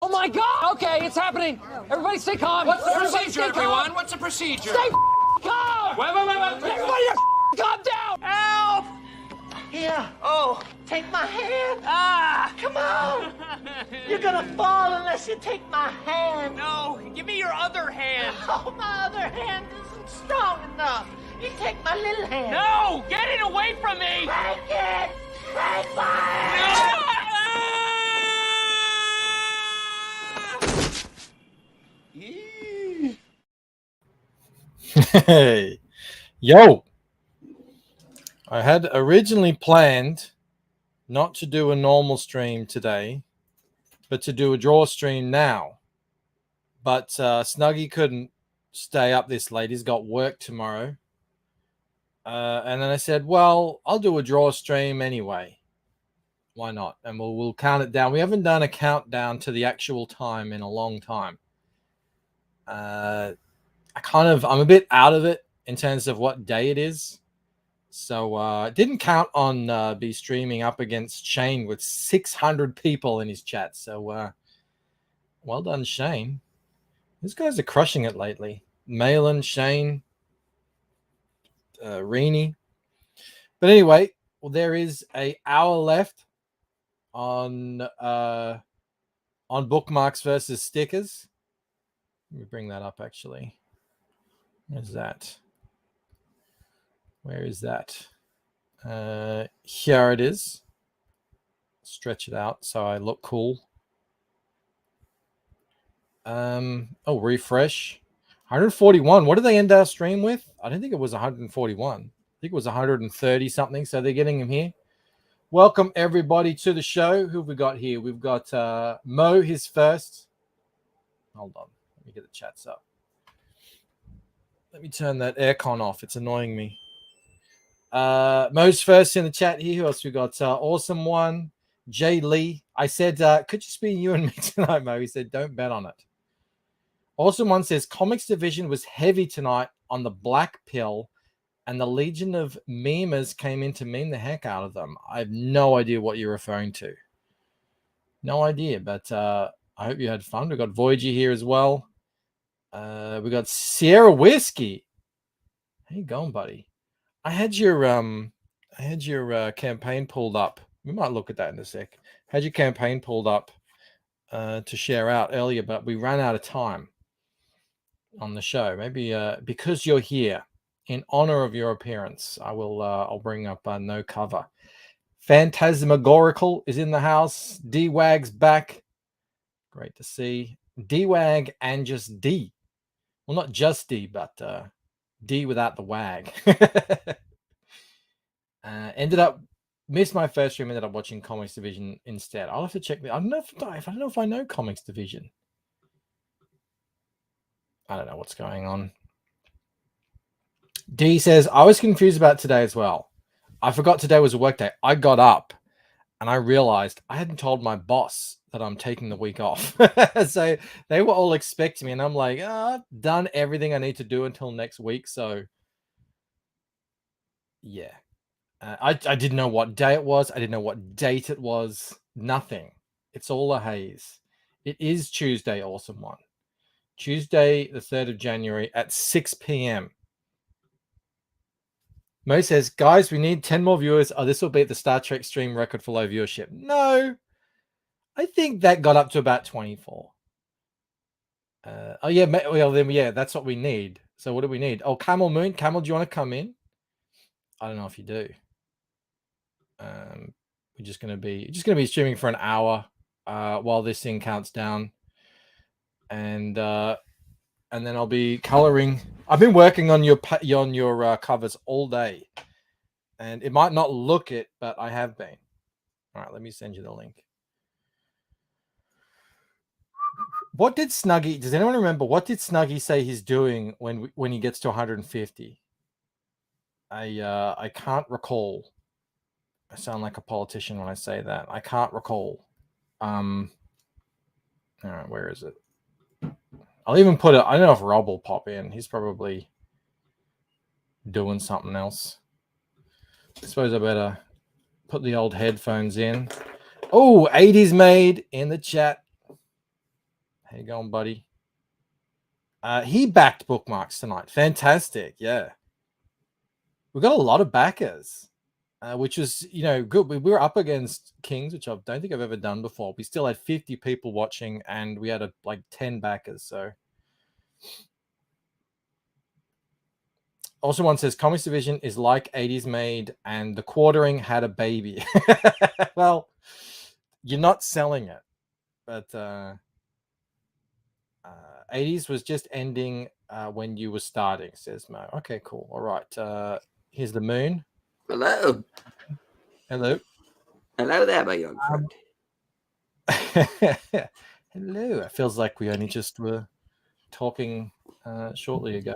Oh my God! Okay, it's happening. Everybody stay calm. What's the Everybody procedure, everyone? What's the procedure? Stay calm! Wait. Everybody calm down! Help! Here, Oh, take my hand. come on. You're gonna fall unless you take my hand. No, give me your other hand. Oh, my other hand isn't strong enough. You take my little hand. No, get it away from me. Take it. Take my hand. Hey, yo. I had originally planned not to do a normal stream today, but to do a draw stream now. But Snuggy couldn't stay up this late. He's got work tomorrow. And then I said, well, I'll do a draw stream anyway. Why not? And we'll count it down. We haven't done a countdown to the actual time in a long time. I'm a bit out of it in terms of what day it is. So didn't count on be streaming up against Shane with 600 people in his chat. So well done, Shane. These guys are crushing it lately. Malin, Shane, Reenie. But anyway, well, there is an hour left on bookmarks versus stickers. Let me bring that up, actually. Where's that? Where is that? Here it is. Stretch it out so I look cool. Refresh. 141. What did they end our stream with? I don't think it was 141. I think it was 130 something. So they're getting him here. Welcome everybody to the show. Who have we got here? We've got Mo, his first. Hold on. Let me get the chats up. Let me turn that aircon off. It's annoying me. Mo's first in the chat here. Who else we got? Awesome One, Jay Lee. I said, could just be you and me tonight, Mo. He said, don't bet on it. Awesome One says, Comics Division was heavy tonight on the black pill, and the legion of memers came in to meme the heck out of them. I have no idea what you're referring to. No idea, but I hope you had fun. We've got Voyager here as well. We got Sierra Whiskey. How you going, buddy? I had your campaign pulled up. We might look at that in a sec. Had your campaign pulled up to share out earlier, but we ran out of time on the show. Maybe because you're here, in honor of your appearance, I'll bring up No Cover. Phantasmagorical is in the house. D-Wag's back. Great to see. D-Wag and just D. Well, not just D, but D without the wag. Missed my first stream, ended up watching Comics Division instead. I'll have to check. I don't know if I know Comics Division. I don't know what's going on. D says, I was confused about today as well. I forgot today was a work day. I got up and I realized I hadn't told my boss that I'm taking the week off. So they were all expecting me, and I'm like, I've done everything I need to do until next week. So yeah, I didn't know what day it was. I didn't know what date it was. Nothing. It's all a haze. It is Tuesday, Awesome One. Tuesday, the 3rd of January at 6 p.m. Mo says, guys, we need 10 more viewers. Oh, this will beat the Star Trek stream record for low viewership. No, I think that got up to about 24. That's what we need. So what do we need? Oh, Camel Moon. Camel, do you want to come in? I don't know if you do. We're just gonna be streaming for an hour while this thing counts down, and then I'll be coloring. I've been working on your covers all day, and it might not look it, but I have been. All right, let me send you the link. What did Snuggy? Does anyone remember what did Snuggy say he's doing when he gets to 150? I can't recall. I sound like a politician when I say that. I can't recall. All right, where is it? I'll even put it. I don't know if Rob will pop in. He's probably doing something else. I suppose I better put the old headphones in. Oh, 80s made in the chat. How you going, buddy? He backed bookmarks tonight. Fantastic. Yeah. We got a lot of backers, which is, good. We were up against Kings, which I don't think I've ever done before. We still had 50 people watching, and we had 10 backers. So, also one says Comics Division is like 80s made, and the quartering had a baby. Well, you're not selling it, but 80s was just ending when you were starting, says Mo. Okay, cool. All right. Here's the moon. Hello. Hello. Hello there, my young friend. Hello. It feels like we only just were talking shortly ago.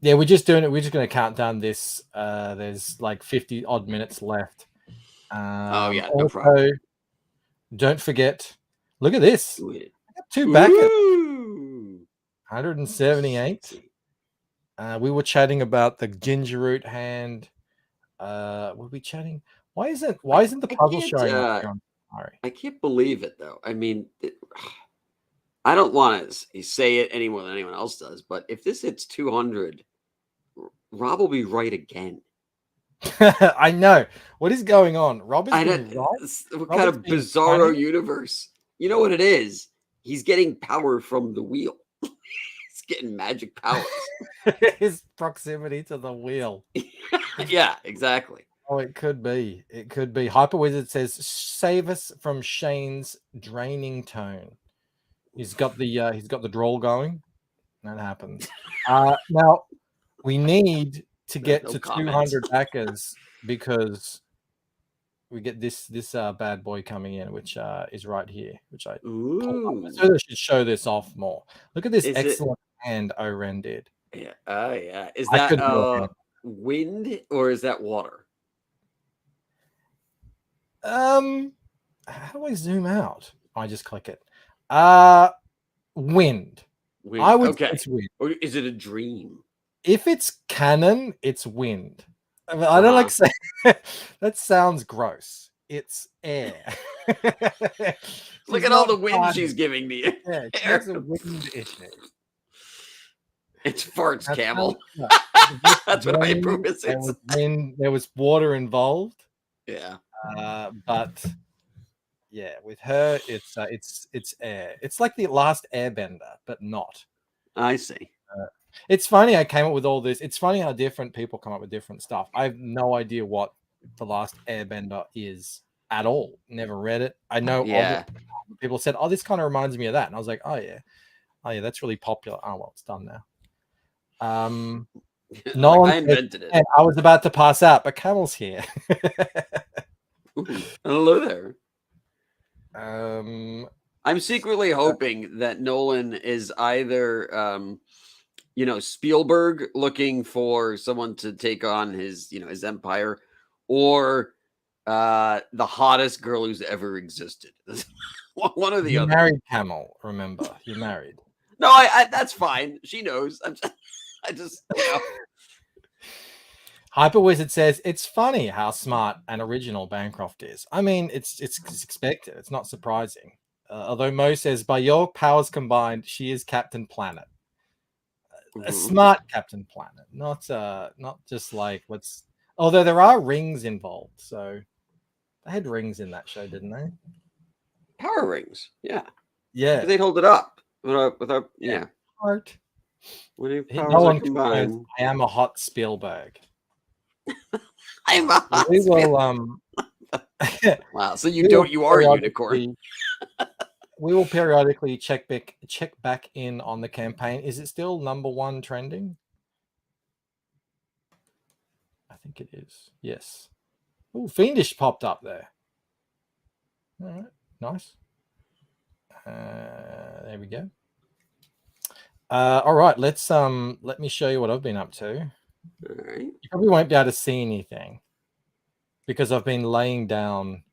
Yeah, we're just doing it. We're just going to count down this. There's like 50 odd minutes left. Oh yeah, also, no problem. Don't forget. Look at this. Do it. Two backers. Ooh. 178. We were chatting about the ginger root hand. Were we chatting? Why isn't the puzzle showing up? Sorry. I can't believe it though. I mean, I don't want to say it any more than anyone else does, but if this hits 200, Rob will be right again. I know. What is going on? Rob is right. What kind of bizarro universe? You know what it is? He's getting power from the wheel. He's getting magic powers. His proximity to the wheel. Yeah, exactly. Oh, it could be. It could be. Hyper Wizard says, "Save us from Shane's draining tone." He's got the drawl going. That happens. Now we need to get to 200 backers because we get this bad boy coming in, which is right here. Which I should show this off more. Look at this excellent hand Oren did. Yeah. Yeah. Is that wind or is that water? How do I zoom out? I just click it. Wind. I would say it's wind. Or is it a dream? If it's canon, it's wind. I mean, I don't like saying that sounds gross. It's air. Look at all the wind she's giving me. Yeah, it's a wind issue. It's farts, Camel. That's what I promise. There was water involved. Yeah. But yeah, with her, it's air. It's like the last Airbender, but not. I see. It's funny I came up with all this. It's funny how different people come up with different stuff. I have no idea what the last Airbender is at all. Never read it. I know people said, "Oh, this kind of reminds me of that," and I was like, "Oh yeah, that's really popular." Oh well, it's done now. Nolan, I invented it. I was about to pass out, but Camel's here. Ooh, hello there. I'm secretly hoping that Nolan is either Spielberg looking for someone to take on his empire, or the hottest girl who's ever existed. One or the other. Married Camel, remember? You're married. No, I that's fine. She knows. I just Hyper Wizard says it's funny how smart and original Bancroft is. I mean, it's expected. It's not surprising. Although Mo says, by your powers combined, she is Captain Planet. A smart Captain Planet, not just like what's. Although there are rings involved, so they had rings in that show, didn't they? Power rings, yeah. They'd hold it up with our Heart. When no one combined. I am a hot Spielberg. I'm a hot we will wow, so you are a unicorn. We will periodically check back in on the campaign. Is it still #1 trending? I think it is. Yes. Oh, Fiendish popped up there. All right, nice. There we go. All right, let me show you what I've been up to. All right. You probably won't be able to see anything because I've been laying down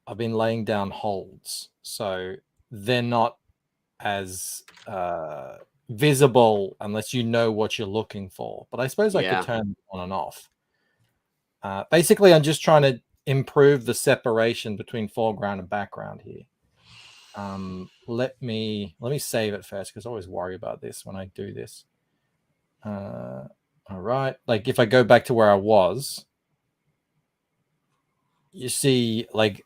holds, so they're not as visible unless you know what you're looking for. But I suppose I could turn them on and off. Basically, I'm just trying to improve the separation between foreground and background here. Let me save it first because I always worry about this when I do this. All right, like if I go back to where I was, you see, like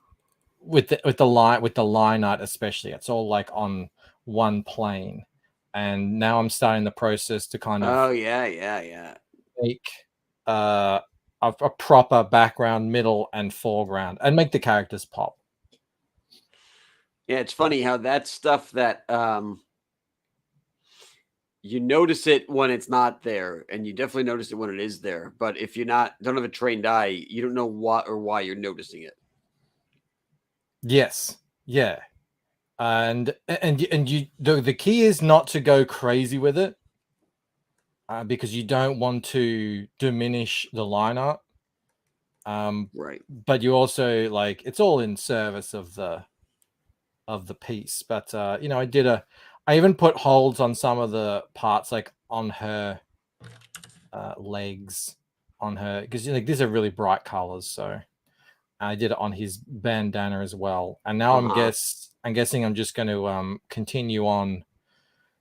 with the line art especially, it's all like on one plane, and now I'm starting the process to kind of Oh yeah. make a proper background, middle, and foreground, and make the characters pop. Yeah, it's funny how that stuff that you notice it when it's not there, and you definitely notice it when it is there. But if you're don't have a trained eye, you don't know what or why you're noticing it. Yes, yeah, and you the key is not to go crazy with it, because you don't want to diminish the line art. Right. But you also, like, it's all in service of the piece. But you know, I even put holds on some of the parts, like on her legs, on her, because like these are really bright colors. So I did it on his bandana as well. And now I'm guessing I'm just going to continue on,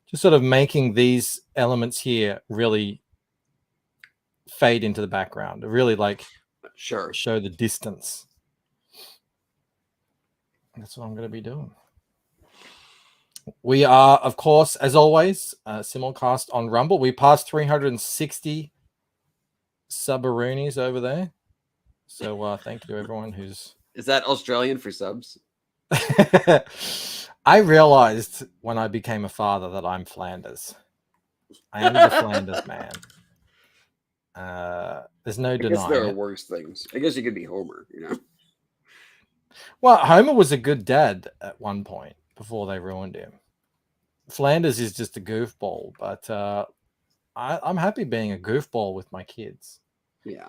just sort of making these elements here really fade into the background, really like show the distance. That's what I'm going to be doing. We are, of course, as always, simulcast on Rumble. We passed 360 subaroonies over there. So thank you, everyone who's... Is that Australian for subs? I realized when I became a father that I'm Flanders. I am the Flanders man. There's no denying. I guess there are worse things. I guess you could be Homer, you know? Well, Homer was a good dad at one point before they ruined him. Flanders is just a goofball, but I'm happy being a goofball with my kids. Yeah.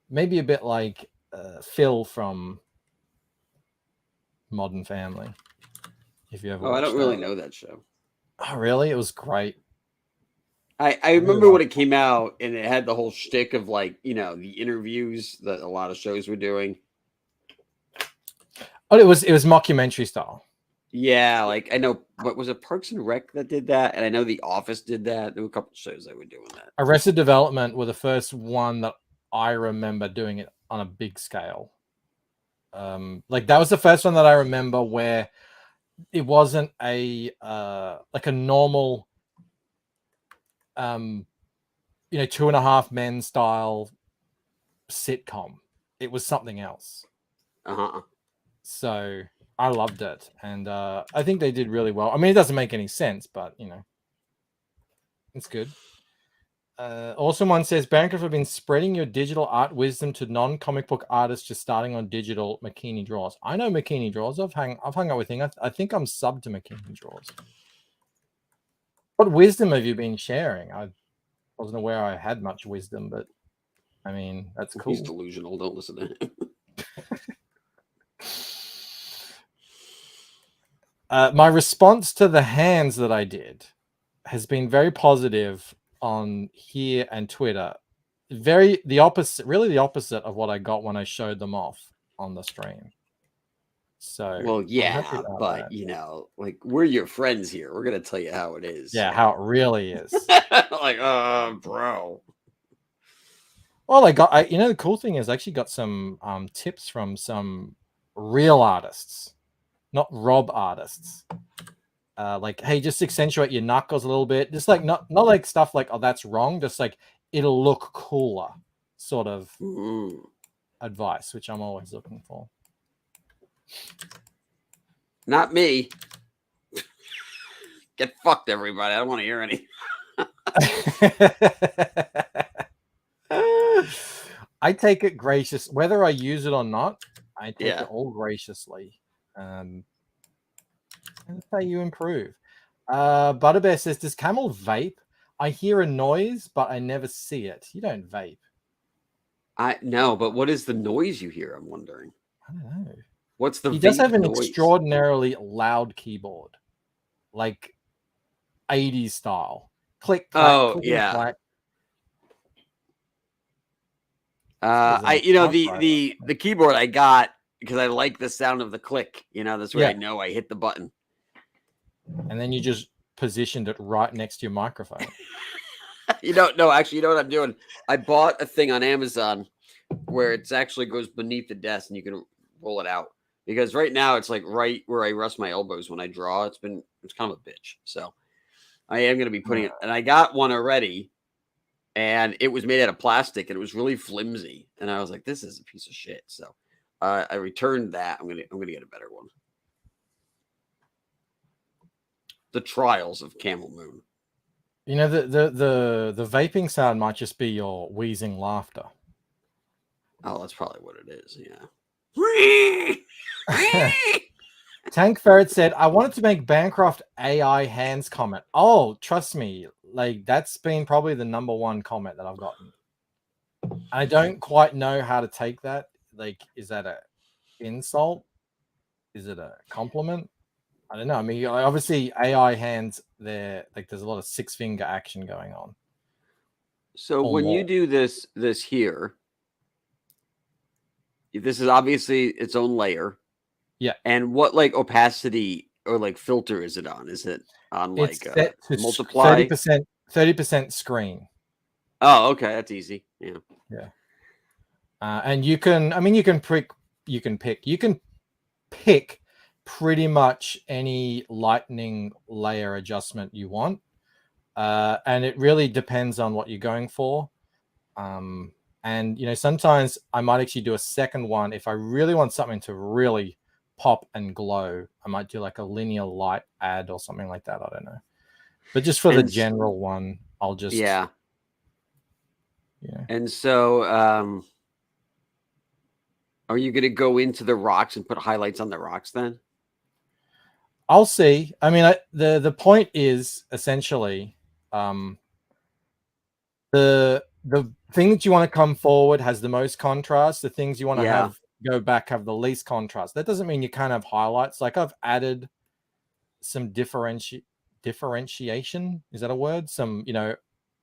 Maybe a bit like Phil from Modern Family. If you ever I don't really know that show. Oh, really? It was great. I remember when it came out, and it had the whole shtick of, like, you know, the interviews that a lot of shows were doing. Oh, it was mockumentary style. Yeah, like I know, what was it, Parks and Rec that did that, and I know The Office did that. There were a couple of shows that were doing that. Arrested Development were the first one that I remember doing it on a big scale. Like that was the first one that I remember where it wasn't a like a normal, you know, 2.5 Men style sitcom. It was something else. So I loved it, and I think they did really well. I mean, it doesn't make any sense, but you know, it's good. Also, one says, Bancroft have been spreading your digital art wisdom to non-comic book artists just starting on digital McKinney Draws. I know McKinney Draws. I've hung out with him. I think I'm subbed to McKinney Draws. What wisdom have you been sharing? I wasn't aware I had much wisdom, but I mean, that's cool. He's delusional. Don't listen to him. My response to the hands that I did has been very positive on here and Twitter. Really the opposite of what I got when I showed them off on the stream. So, well, yeah, but you know, like, we're your friends here. We're gonna tell you how it is. Yeah, how it really is. Like, bro. Well, you know, the cool thing is I actually got some tips from some real artists, not Rob artists. Like, hey, just accentuate your knuckles a little bit. Just like not like stuff like, oh, that's wrong. Just like it'll look cooler, sort of advice, which I'm always looking for. Not me. Get fucked, everybody. I don't want to hear any. I take it gracious, whether I use it or not. I take it all graciously. That's how you improve. Butterbear says, does Camel vape? I hear a noise, but I never see it. You don't vape. No, but what is the noise you hear? I'm wondering. I don't know. What's the? He does have an noise? extraordinarily loud keyboard, like 80s style. Click. Clack, oh click, yeah. Clack. The keyboard I got because I like the sound of the click. You know, this way I Yeah. know I hit the button. And then you just positioned it right next to your microphone. No, actually, you know what I'm doing? I bought a thing on Amazon where it actually goes beneath the desk and you can roll it out. Because right now it's like right where I rest my elbows when I draw. It's kind of a bitch. So I am going to be putting it, and I got one already, and it was made out of plastic and it was really flimsy. And I was like, this is a piece of shit. So I returned that. I'm gonna get a better one. The Trials of Camel Moon. You know, the vaping sound might just be your wheezing laughter. Oh, that's probably what it is. Yeah. Tank Ferret said, I wanted to make Bancroft AI hands comment. Oh, trust me, like that's been probably the number one comment that I've gotten. I don't quite know how to take that. Like, is that a insult? Is it a compliment? I don't know. I mean, obviously AI hands there, like there's a lot of 6-finger action going on. So Or when you more. do this here, this is obviously its own layer. Yeah. And what like opacity or like filter is it on? Is it on like It's set to multiply? 30% screen. Oh, okay, that's easy. Yeah. Yeah. And you can pick pretty much any lightning layer adjustment you want. And it really depends on what you're going for. And sometimes I might actually do a second one if I really want something to really pop and glow. I might do like a linear light add or something like that. I don't know. But just for the general one, I'll just Yeah. And so are you going to go into the rocks and put highlights on the rocks then? I'll see. I mean, the point is essentially the thing that you want to come forward has the most contrast. The things you want to have go back have the least contrast. That doesn't mean you can't have highlights. Like I've added some differentiation. Is that a word? Some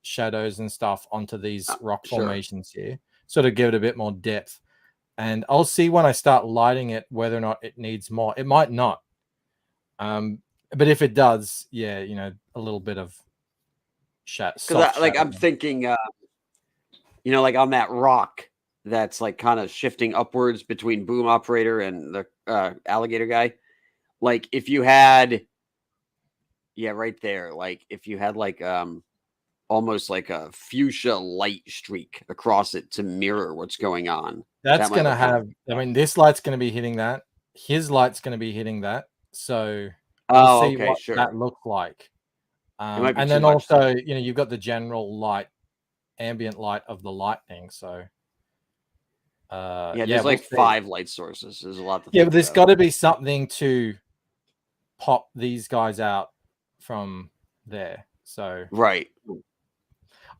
shadows and stuff onto these rock formations here, sort of give it a bit more depth. And I'll see when I start lighting it whether or not it needs more. It might not. But if it does, a little bit of I'm thinking, like on that rock that's like kind of shifting upwards between Boom Operator and the alligator guy. Like if you had, right there, like if you had like almost like a fuchsia light streak across it to mirror what's going on. That's going to have, I mean, this light's going to be hitting that. His light's going to be hitting that. So we'll see what that looks like. And then also, you've got the general light, ambient light of the lightning. So, there's like 5 light sources. There's a lot. But there's got to be something to pop these guys out from there. So, right.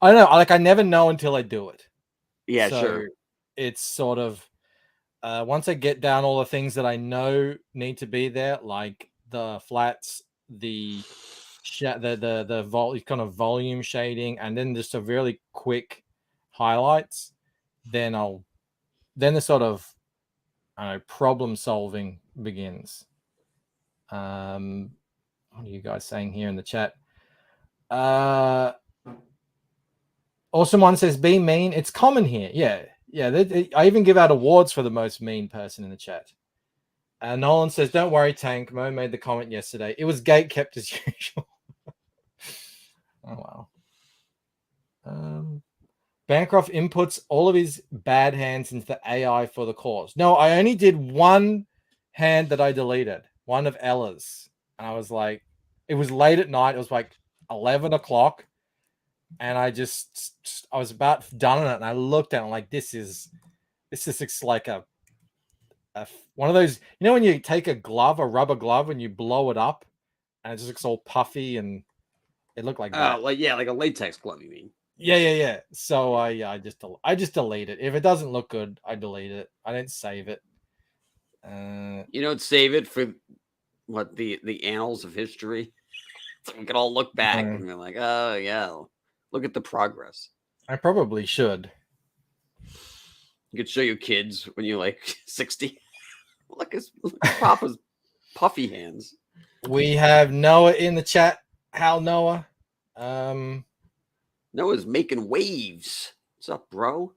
I don't know. Like, I never know until I do it. Yeah, sure. It's sort of once I get down all the things that I know need to be there, like the flats, the kind of volume shading, and then just a really quick highlights. Then the sort of problem solving begins. What are you guys saying here in the chat? Awesome One says, be mean. It's common here. Yeah. I even give out awards for the most mean person in the chat. Nolan says, don't worry, Tank. Mo made the comment yesterday. It was gate kept as usual. Oh, wow. Bancroft inputs all of his bad hands into the AI for the cause. No, I only did one hand that I deleted, one of Ella's. And I was like, it was late at night. It was like 11 o'clock. And I was about done on it. And I looked at it and like, this is like a one of those, when you take a rubber glove and you blow it up and it just looks all puffy and it looked like that. Like a latex glove, you mean? Yeah. So I just delete it. If it doesn't look good, I delete it. I don't save it. You don't save it for what the annals of history. So we can all look back and be like, oh yeah, look at the progress. I probably should. You could show your kids when you're like 60. Look at Papa's puffy hands. We have Noah in the chat. How Noah? Noah's making waves. What's up, bro?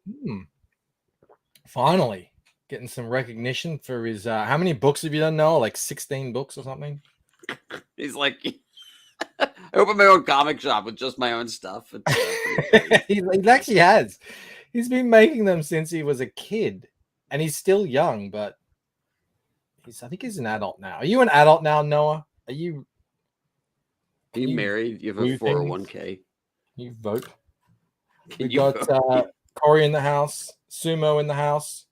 Finally getting some recognition for his. How many books have you done, Noah? Like 16 books or something? He's like, I opened my own comic shop with just my own stuff. He actually has. He's been making them since he was a kid, and he's still young, but I think he's an adult now. Are you an adult now, Noah? Are you married? You have a 401k. You vote. Can We you got vote? Corey in the house, Sumo in the house.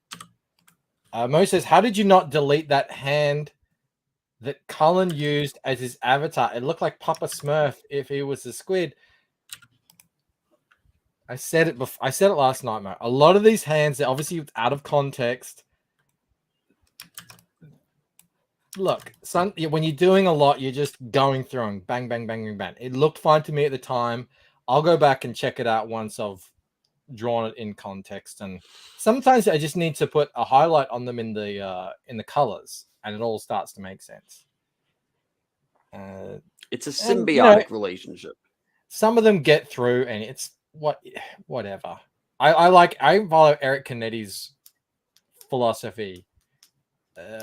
Mo says, how did you not delete that hand that Cullen used as his avatar? It looked like Papa Smurf if he was a squid. I said it before. I said it last night, Mo. A lot of these hands are obviously out of context. Look, when you're doing a lot, you're just going through and bang, bang, bang, bang, bang. It looked fine to me at the time. I'll go back and check it out once I've drawn it in context. And sometimes I just need to put a highlight on them in the colors, and it all starts to make sense. It's a symbiotic relationship. Some of them get through, and it's whatever. I follow Eric Canetti's philosophy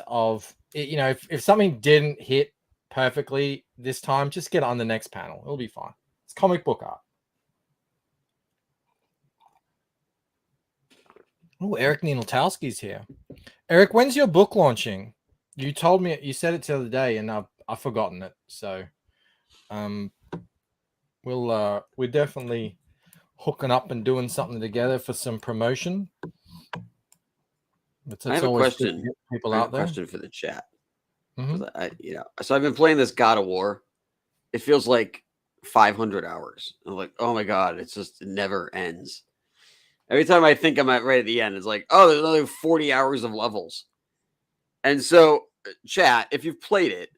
of, if something didn't hit perfectly this time, just get it on the next panel. It'll be fine. It's comic book art. Oh, Eric Nienaltowski's here. Eric, when's your book launching? You told me, you said it the other day, and I've forgotten it. So, we're definitely hooking up and doing something together for some promotion. I have a question. People I have out a there. question for the chat. Mm-hmm. So I've been playing this God of War. It feels like 500 hours. I'm like, oh my god, it never ends. Every time I think I'm right at the end, it's like, oh, there's another 40 hours of levels. And so, chat, if you've played it,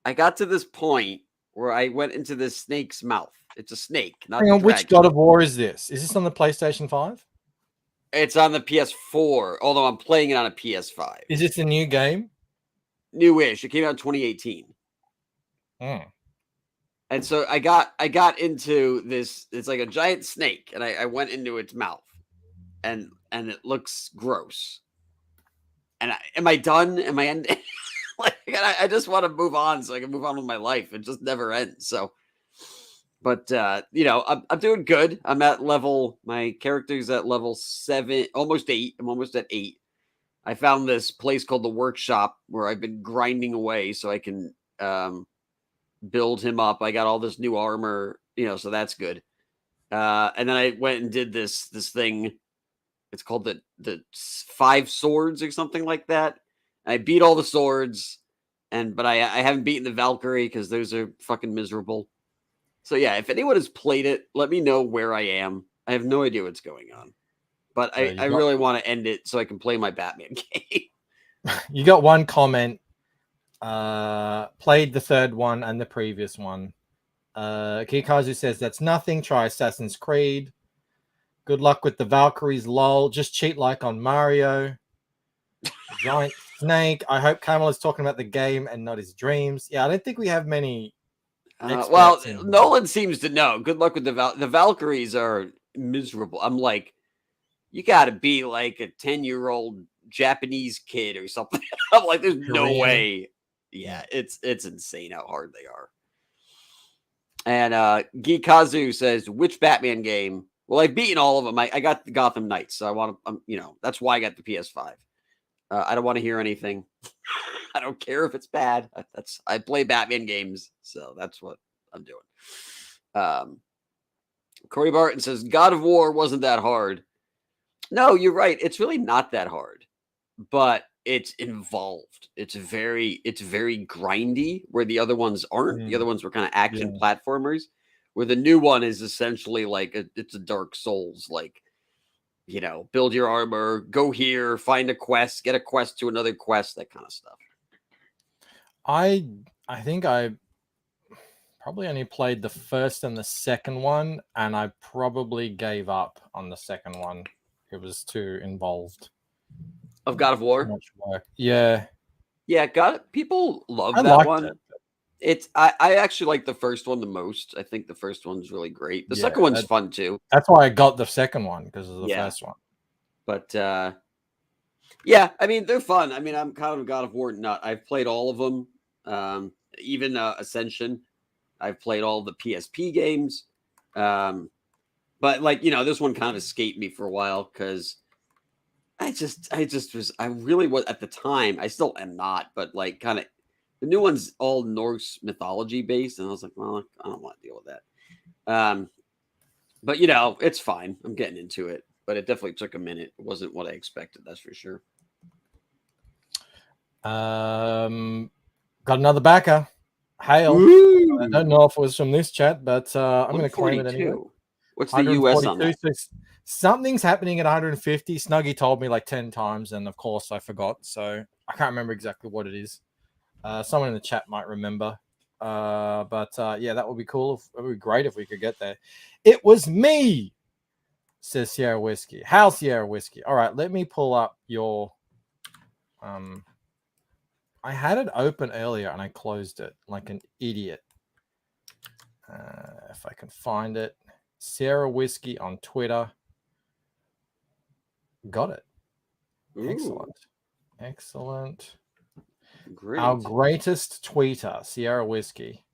I got to this point where I went into this snake's mouth. It's a snake, not Hang on, which God of War is this? Is this on the PlayStation 5? It's on the PS4, although I'm playing it on a PS5. Is this a new game? Newish. It came out in 2018. And so I got into this. It's like a giant snake, and I went into its mouth, and it looks gross. And am I done? Am I ending? I just want to move on so I can move on with my life. It just never ends. So, but I'm doing good. I'm at level. My character's at level 7, almost 8. I'm almost at 8. I found this place called the Workshop where I've been grinding away so I can build him up. I got all this new armor, so that's good. And then I went and did this thing. It's called the 5 swords or something like that. I beat all the swords, but I haven't beaten the Valkyrie because those are fucking miserable. So yeah, if anyone has played it, let me know where I am. I have no idea what's going on, but I really want to end it so I can play my Batman game. You got one comment. Played the third one and the previous one. Kikazu says that's nothing. Try Assassin's Creed. Good luck with the Valkyries, lol. Just cheat like on Mario. Giant snake. I hope Kamal is talking about the game and not his dreams. Yeah, I don't think we have many. Nolan seems to know. Good luck with the Valkyries are miserable. I'm like, you got to be like a 10-year-old Japanese kid or something. I'm like, there's no way. Yeah, it's insane how hard they are. And Gikazu says, which Batman game? Well, I've beaten all of them. I got the Gotham Knights, so I want to, that's why I got the PS5. I don't want to hear anything. I don't care if it's bad. I play Batman games, so that's what I'm doing. Corey Barton says, God of War wasn't that hard. No, you're right. It's really not that hard, but it's involved. It's very grindy, where the other ones aren't. The other ones were kind of action platformers, where the new one is essentially like it's a Dark Souls, like, build your armor, go here, find a quest, get a quest to another quest, that kind of stuff. I think I probably only played the first and the second one, and I probably gave up on the second one. It was too involved. Of God of War? Much work. Yeah. Yeah, got it. People love I that liked one. it. I actually like the first one the most. I think the first one's really great. The Yeah, second one's fun too. That's why I got the second one, because of the Yeah. first one. But yeah, I mean they're fun. I mean, I'm kind of a God of War nut. I've played all of them. Even Ascension. I've played all the PSP games. But like, this one kind of escaped me for a while because I really was at the time. I still am not, but like kind of the new one's all Norse mythology based, and I was like, well, I don't want to deal with that. But it's fine. I'm getting into it, but it definitely took a minute. It wasn't what I expected, that's for sure. Got another backer. Hail. Ooh, I don't know if it was from this chat, but I'm going to claim it anyway. 142. What's the US on that? So something's happening at 150. Snuggy told me like 10 times, and of course I forgot. So I can't remember exactly what it is. Someone in the chat might remember. But yeah, that would be cool. It would be great if we could get there. It was me, says Sierra Whiskey. How Sierra Whiskey? All right, let me pull up your. I had it open earlier and I closed it like an idiot. If I can find it, Sierra Whiskey on Twitter. Got it. Ooh, Excellent. great. Our greatest tweeter, Sierra Whiskey,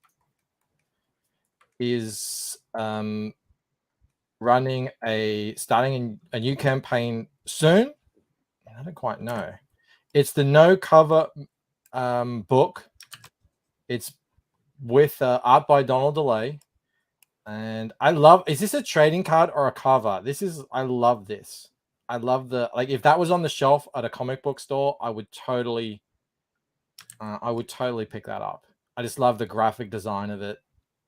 is starting a new campaign soon. I don't quite know. It's the No Cover book. It's with art by Donald DeLay, and I love. Is this a trading card or a cover? I love this. I love if that was on the shelf at a comic book store, I would totally pick that up. I just love the graphic design of it.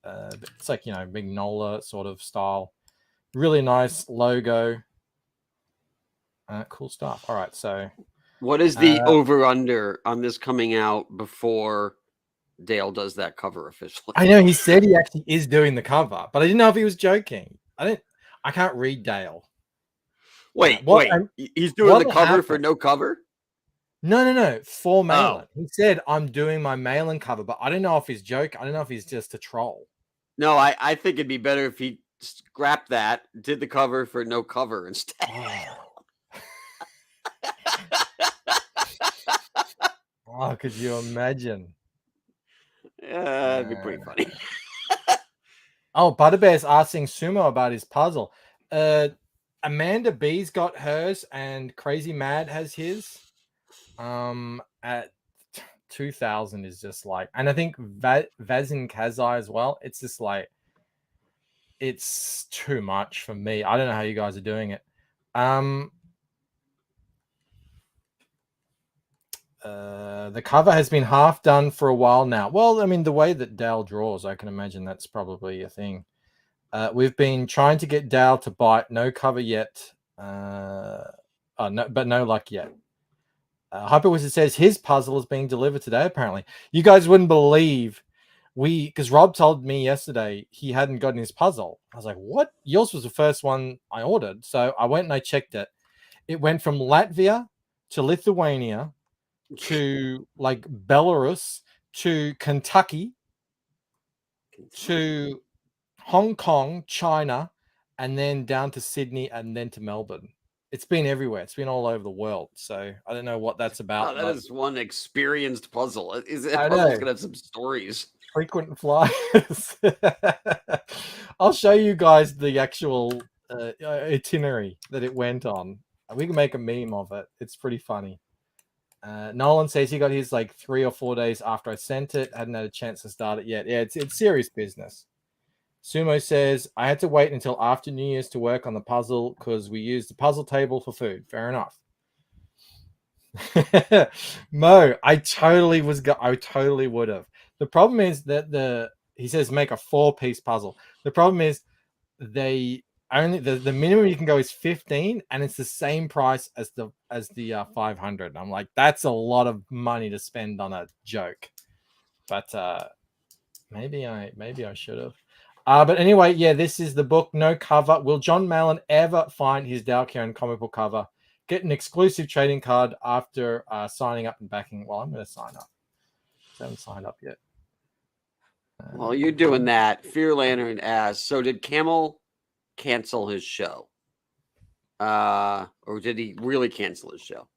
It's like Mignola sort of style. Really nice logo. Cool stuff. All right, so what is the over-under on this coming out before Dale does that cover officially? I know he said he actually is doing the cover, but I didn't know if he was joking. I can't read Dale. Wait, he's doing the cover for No Cover? No, for Malin. He said, I'm doing my Malin cover, but I don't know if he's joking. I don't know if he's just a troll. No, I think it'd be better if he scrapped that, did the cover for No Cover instead. Oh, could you imagine? Yeah, that'd be pretty funny. Oh, Butterbear's asking Sumo about his puzzle. Amanda B's got hers, and Crazy Mad has his. At 2000 is just like, and I think Vazin Kazai as well. It's just like, it's too much for me. I don't know how you guys are doing it. The cover has been half done for a while now. Well, I mean, the way that Dale draws, I can imagine that's probably a thing. We've been trying to get Dale to bite. No cover yet. No luck yet. Hyper Wizard says his puzzle is being delivered today. Apparently, you guys wouldn't believe because Rob told me yesterday he hadn't gotten his puzzle. I was like, "What? Yours was the first one I ordered." So I went and I checked it. It went from Latvia to Lithuania to like Belarus to Kentucky to Hong Kong, China, and then down to Sydney and then to Melbourne. It's been everywhere. It's been all over the world. So I don't know what that's about. Oh, that is one experienced puzzle. Puzzle's gonna have some stories. Frequent flyers. I'll show you guys the actual itinerary that it went on. We can make a meme of it. It's pretty funny. Nolan says he got his like 3 or 4 days after I sent it. Hadn't had a chance to start it yet. Yeah, it's serious business. Sumo says, I had to wait until after New Year's to work on the puzzle because we used the puzzle table for food. Fair enough. Mo, I totally would have. The problem is that he says make a 4-piece puzzle. The problem is they only the minimum you can go is 15, and it's the same price as the 500. I'm like, that's a lot of money to spend on a joke. But maybe I should have. But anyway, yeah, this is the book, No Cover. Will John Malin ever find his Dale Kieran comic book cover? get an exclusive trading card after signing up and backing. Well, I'm going to sign up. I haven't signed up yet. While you're doing that, Fear Lantern asks, so did Camel cancel his show? Or did he really cancel his show?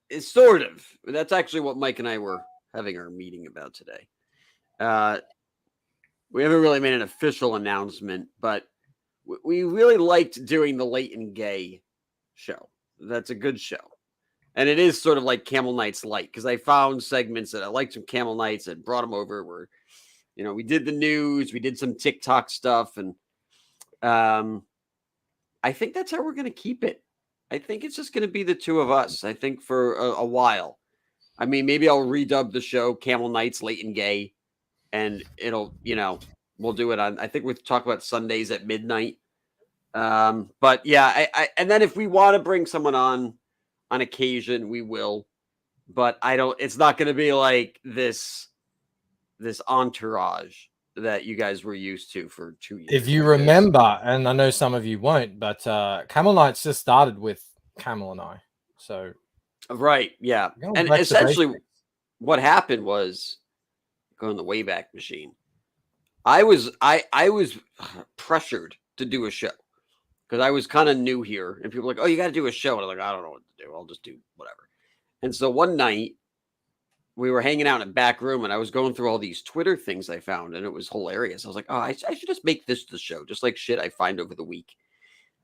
It's sort of. That's actually what Mike and I were having our meeting about today. We haven't really made an official announcement, but we really liked doing the Leighton Gay show. That's a good show. And it is sort of like Camel Knights Light, because I found segments that I liked from Camel Knights and brought them over where, you know, we did the news, we did some TikTok stuff, and I think that's how we're going to keep it. I think it's just going to be the two of us, I think, for a while. I mean, maybe I'll redub the show Camel Knights Leighton Gay, and it'll, you know, we'll do it on, I think we'll talk about Sundays at midnight. But yeah, and then if we want to bring someone on occasion, we will, but it's not going to be like this entourage that you guys were used to for 2 years. If you remember, and I know some of you won't, but Camel Knights just started with Camel and I. So right, yeah. And essentially what happened was, going the Wayback Machine, I was pressured to do a show because I was kind of new here, and people were like, oh, you got to do a show. And I'm like, I don't know what to do. I'll just do whatever. And so one night we were hanging out in a back room, and I was going through all these Twitter things I found, and it was hilarious. I was like, oh, I should just make this the show, just like shit I find over the week.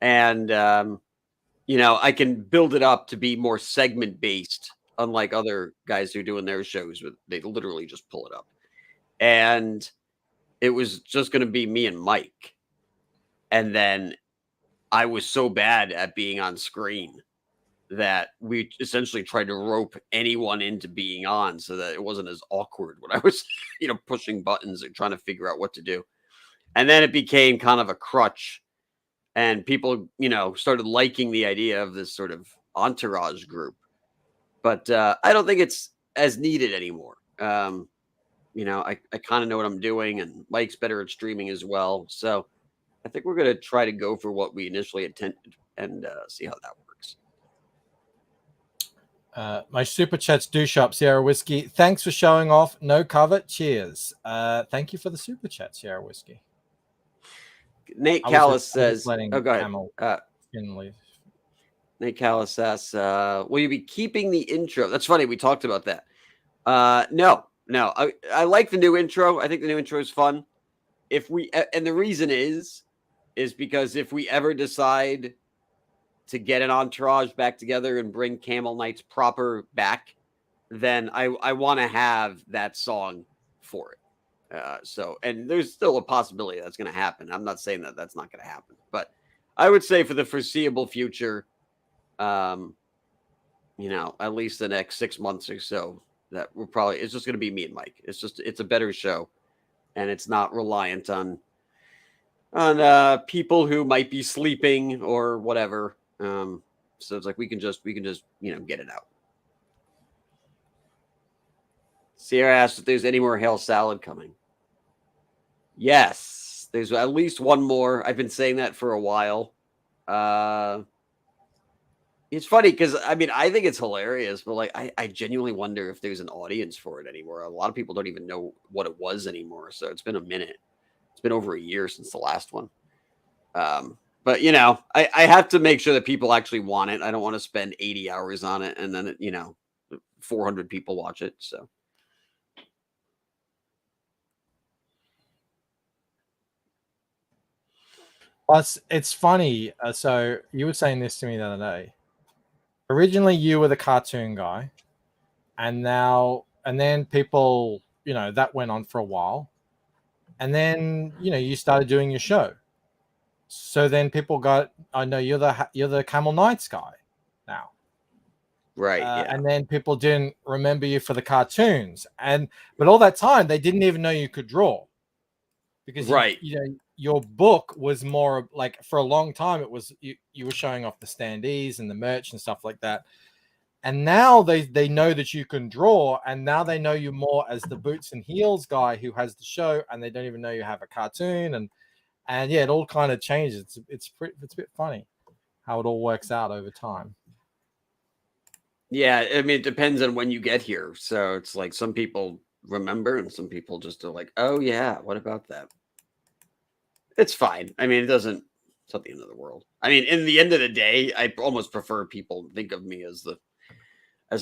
And, you know, I can build it up to be more segment based, unlike other guys who are doing their shows. They literally just pull it up. And it was just going to be me and Mike. And then I was so bad at being on screen that we essentially tried to rope anyone into being on so that it wasn't as awkward when I was, you know, pushing buttons and trying to figure out what to do. And then it became kind of a crutch, and people, you know, started liking the idea of this sort of entourage group. But I don't think it's as needed anymore. You know, I kind of know what I'm doing, and Mike's better at streaming as well. So I think we're going to try to go for what we initially intended and see how that works. My super chats do shop Sierra Whiskey. Thanks for showing off. No cover. Cheers. Thank you for the super chat, Sierra Whiskey. Nate Callis says, oh, go ahead. Nate Callis says, will you be keeping the intro? That's funny. We talked about that. No. I like the new intro. I think the new intro is fun. And the reason is because if we ever decide to get an entourage back together and bring Camel Knights proper back, then I want to have that song for it. So, and there's still a possibility that's going to happen. I'm not saying that that's not going to happen, but I would say for the foreseeable future, you know, at least the next 6 months or so, that it's just going to be me and Mike. It's a better show, and it's not reliant on people who might be sleeping or whatever. So it's like we can just, you know, get it out. Sierra asked if there's any more Hail Salad coming. Yes, there's at least one more. I've been saying that for a while. It's funny because, I mean, I think it's hilarious, but like I genuinely wonder if there's an audience for it anymore. A lot of people don't even know what it was anymore. So it's been a minute. It's been over a year since the last one. But, you know, I have to make sure that people actually want it. I don't want to spend 80 hours on it and then, you know, 400 people watch it. So. Plus, it's funny. So you were saying this to me the other day. Originally, you were the cartoon guy, and then people, you know, that went on for a while, and then, you know, you started doing your show. So then people I know you're the Camel Knights guy now, right? Yeah. And then people didn't remember you for the cartoons, but all that time they didn't even know you could draw, because you know, your book was more like, for a long time it was you were showing off the standees and the merch and stuff like that, and now they know that you can draw, and now they know you more as the Boots and Heels guy who has the show, and they don't even know you have a cartoon, and yeah, it all kind of changes. It's a bit funny. how it all works out over time. Yeah, I mean, it depends on when you get here. So it's like some people remember and some people just are like, oh, yeah, what about that? It's fine. I mean, it's not the end of the world. I mean, in the end of the day, I almost prefer people think of me as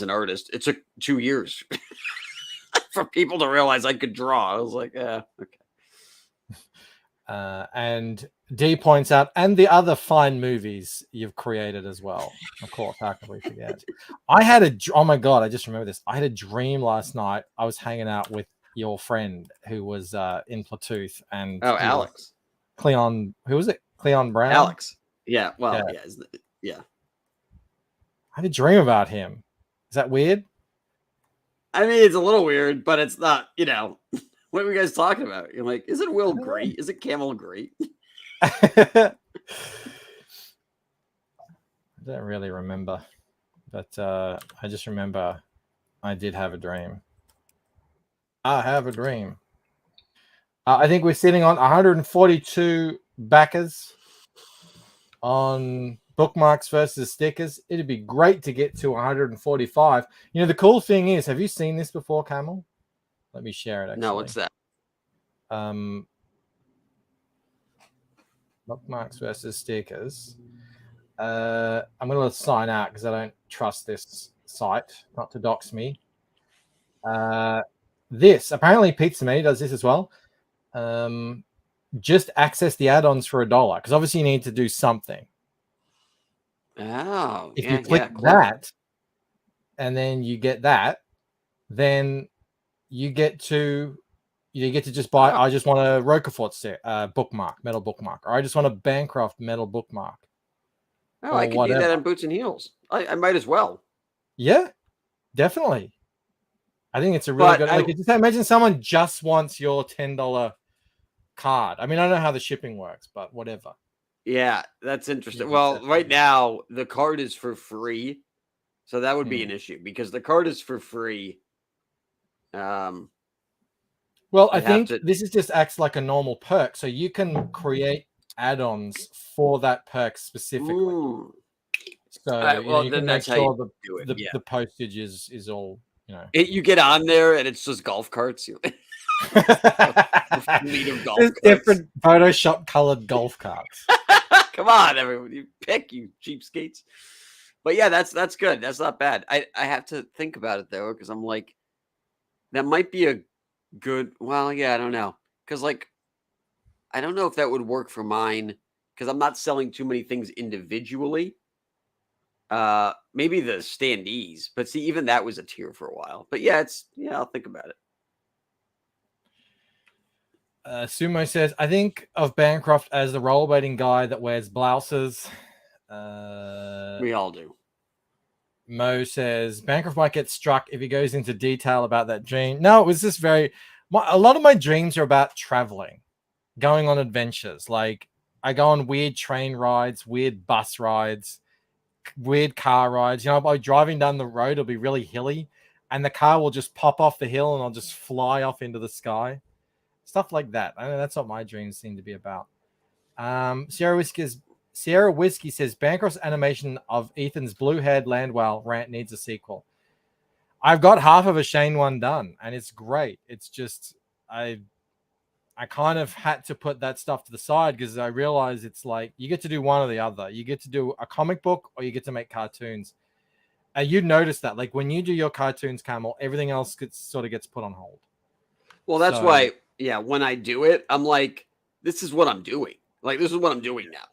an artist. It took 2 years for people to realize I could draw. I was like, okay. And D points out, and the other fine movies you've created as well. Of course, how could we forget? Oh my God, I just remember this. I had a dream last night. I was hanging out with your friend who was in Platooth. And Alex. Cleon, who was it? Cleon Brown? Alex. Yeah, well, yeah. I had a dream about him. Is that weird? I mean, it's a little weird, but it's not, what were you guys talking about? You're like, is it Will Great? Is it Camel Great? I don't really remember, but I just remember I did have a dream. I have a dream. I think we're sitting on 142 backers on bookmarks versus stickers. It'd be great to get to 145. The cool thing is, have you seen this before, Camel? Let me share it. Actually. No, what's that? Bookmarks versus stickers. I'm going to sign out because I don't trust this site, not to dox me. This apparently Pizza Me does this as well. Just access the add-ons for $1 because obviously you need to do something. Oh, if you click that, and then you get that, then you get to just buy. I just want a Roquefort bookmark, metal bookmark, or I just want a Bancroft metal bookmark. Oh, I could do that on Boots and Heels. I might as well. Yeah, definitely. I think it's a really good. Just imagine someone just wants your $10 card. I mean, I don't know how the shipping works, but whatever. Yeah, that's interesting. Well, right now the card is for free, so that would be an issue because the card is for free. Well, I think this is just acts like a normal perk, so you can create add-ons for that perk specifically. Ooh. So you can make sure the postage is all. You get on there and it's just golf carts. Different Photoshop colored golf carts. Come on, everyone, you pick, you cheapskates. But yeah, that's good. That's not bad. I have to think about it though, because I'm like, that might be a good. Well, yeah, I don't know, because I don't know if that would work for mine, because I'm not selling too many things individually. Maybe the standees, but see, even that was a tier for a while. But yeah, I'll think about it. Sumo says, I think of Bancroft as the rollerblading guy that wears blouses. We all do. Mo says, Bancroft might get struck if he goes into detail about that dream. No, it was just a lot of my dreams are about traveling, going on adventures. Like I go on weird train rides, weird bus rides, weird car rides. I'll be driving down the road, it'll be really hilly, and the car will just pop off the hill and I'll just fly off into the sky. Stuff like that. I know that's what my dreams seem to be about. Sierra Whiskey says Bancroft's animation of Ethan's blue-haired Landwell rant needs a sequel. I've got half of a Shane one done, and it's great. It's just I kind of had to put that stuff to the side because I realized it's like you get to do one or the other. You get to do a comic book or you get to make cartoons. You notice that, like when you do your cartoons, Camel, everything else gets put on hold. Well, that's why. Yeah, when I do it, I'm like, this is what I'm doing. Like, this is what I'm doing now.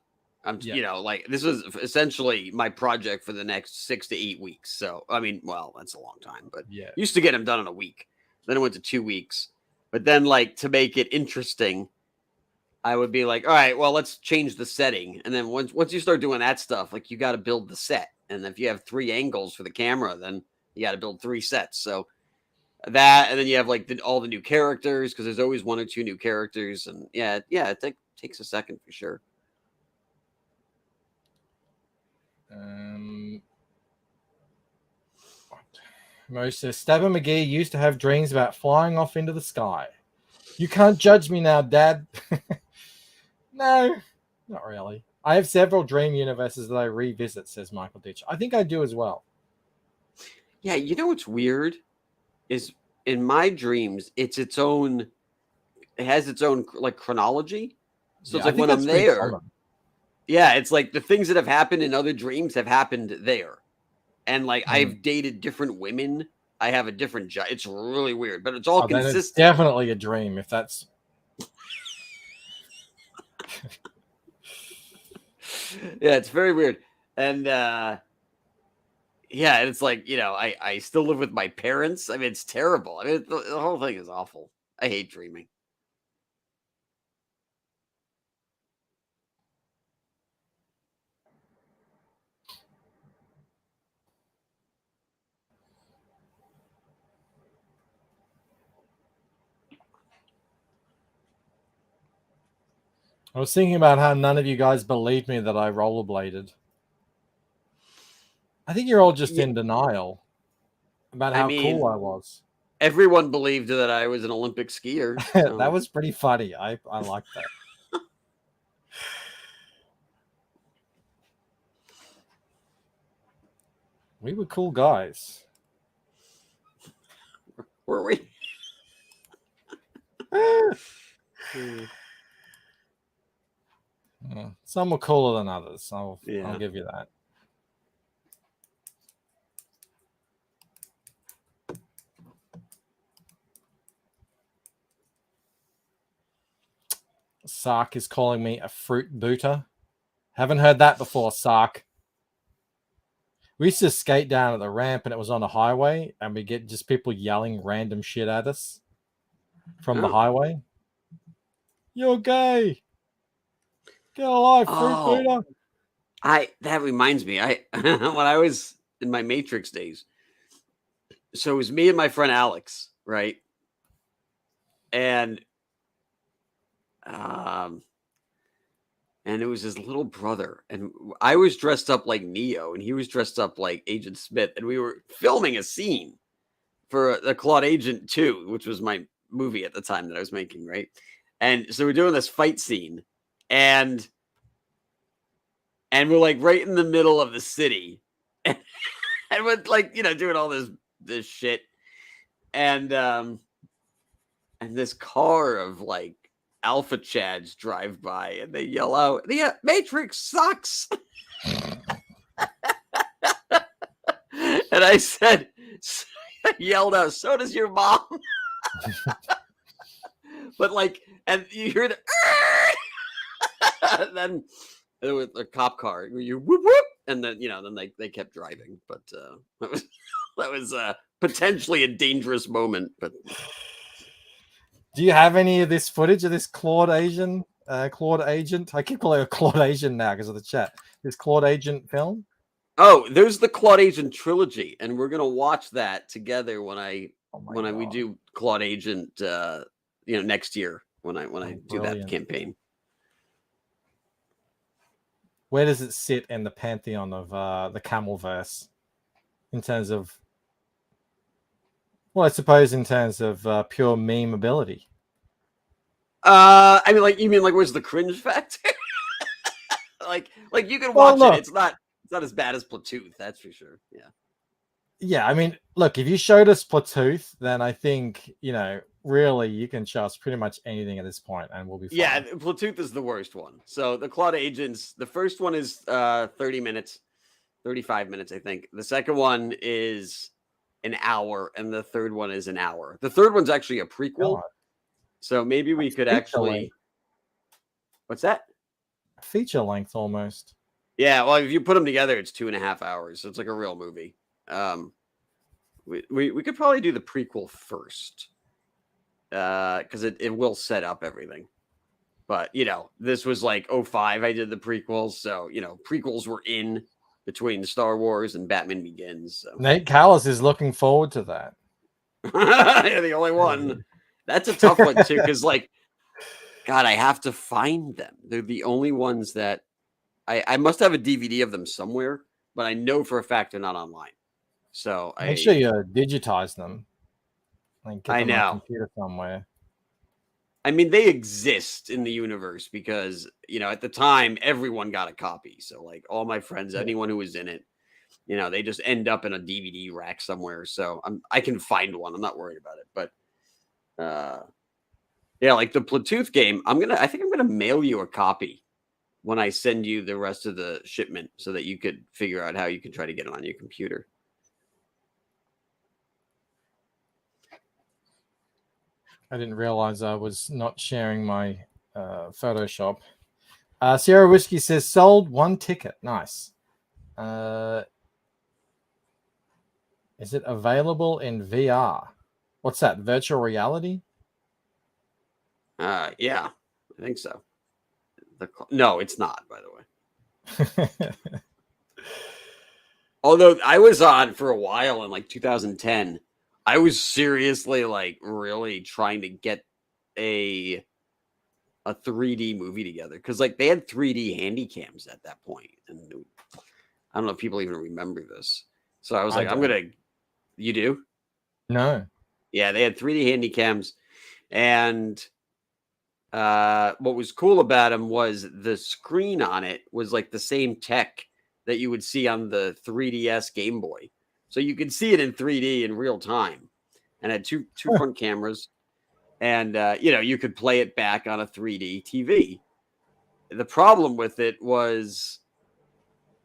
This is essentially my project for the next 6 to 8 weeks. So, I mean, well, that's a long time, but used to get them done in a week. Then it went to 2 weeks. But then, to make it interesting, I would be like, all right, well, let's change the setting. And then once you start doing that stuff, you got to build the set. And if you have 3 angles for the camera, then you got to build 3 sets. So, that, and then you have all the new characters because there's always 1 or 2 new characters, and it takes a second for sure. Most says Stabber McGee used to have dreams about flying off into the sky. You can't judge me now, Dad. No, not really. I have several dream universes that I revisit, says Michael Ditch. I think I do as well. Yeah, you know what's weird is in my dreams, it has its own like chronology. So it's I like think when I'm that's pretty there, common. yeah, it's like the things that have happened in other dreams have happened there. And like Hmm. I've dated different women. I have a different job. It's really weird, but it's all Oh, then it's consistent. definitely a dream if that's. Yeah, it's very weird. And yeah, and it's like, I still live with my parents. I mean, it's terrible. I mean, the whole thing is awful. I hate dreaming. I was thinking about how none of you guys believed me that I rollerbladed. I think you're all just Yeah. in denial about I how mean, cool I was. Everyone believed that I was an Olympic skier. So. That was pretty funny. I like that. We were cool guys. Were we? Some were cooler than others. I'll Yeah. give you that. Sark is calling me a fruit booter. Haven't heard that before, Sark. We used to skate down at the ramp and it was on a highway and we get just people yelling random shit at us from the Oh. highway. You're gay. Get alive, fruit booter. That reminds me. When I was in my Matrix days, so it was me and my friend Alex, right? And it was his little brother, and I was dressed up like Neo, and he was dressed up like Agent Smith, and we were filming a scene for the Claude Agent 2, which was my movie at the time that I was making, right? And so we're doing this fight scene, and we're like right in the middle of the city, and we're like, doing all this shit, and this car of like Alpha Chads drive by and they yell out, "The Matrix sucks." And I said, yelled out, "So does your mom." But like, and you hear the and then there was a cop car, you whoop whoop, and then then they kept driving. But that was potentially a dangerous moment. But do you have any of this footage of this Claude Agent? I keep calling it Claude Agent now because of the chat. This Claude Agent film. Oh, there's the Claude Agent trilogy, and we're gonna watch that together when we do Claude Agent. Next year when I do that campaign. Where does it sit in the pantheon of the Camelverse in terms of? Well, I suppose in terms of pure meme ability. I mean, you mean where's the cringe factor? like you can watch it. It's not as bad as Platooth, that's for sure. Yeah. Yeah, I mean, look, if you showed us Platooth, then I think really you can show us pretty much anything at this point, and we'll be fine. Yeah, Platooth is the worst one. So the Claude Agents, the first one is 30 minutes, 35 minutes, I think. The second one is an hour, and the third one is an hour. The third one's actually a prequel. God. So maybe we could actually. What's that? Feature length almost. Yeah, well, if you put them together, it's 2.5 hours. So it's like a real movie. We could probably do the prequel first, because it will set up everything. But this was like 2005. I did the prequels, so prequels were in between Star Wars and Batman Begins. So. Nate Callis is looking forward to that. You're the only one. That's a tough one too, because God, I have to find them. They're the only ones that I must have a DVD of them somewhere, but I know for a fact they're not online. So Make sure you digitize them. I know. On a computer somewhere. I mean, they exist in the universe because, you know, at the time, everyone got a copy. So, like, all my friends, anyone who was in it, you know, they just end up in a DVD rack somewhere. So I can find one. I'm not worried about it. But yeah, like the Bluetooth game, I think I'm gonna mail you a copy when I send you the rest of the shipment so that you could figure out how you can try to get it on your computer. I didn't realize I was not sharing my Photoshop. Sierra Whiskey says sold 1 ticket. Nice. Is it available in VR? What's that? Virtual reality? Yeah, I think so. No, it's not, by the way. Although I was on for a while in like 2010, I was seriously like really trying to get a 3D movie together because like they had 3D handy cams at that point, and I don't know if people even remember this. So I was like, you do? No. Yeah, they had 3D handy cams, and what was cool about them was the screen on it was like the same tech that you would see on the 3DS Game Boy. So you could see it in 3D in real time, and had two front cameras, and you know, you could play it back on a 3D TV. The problem with it was,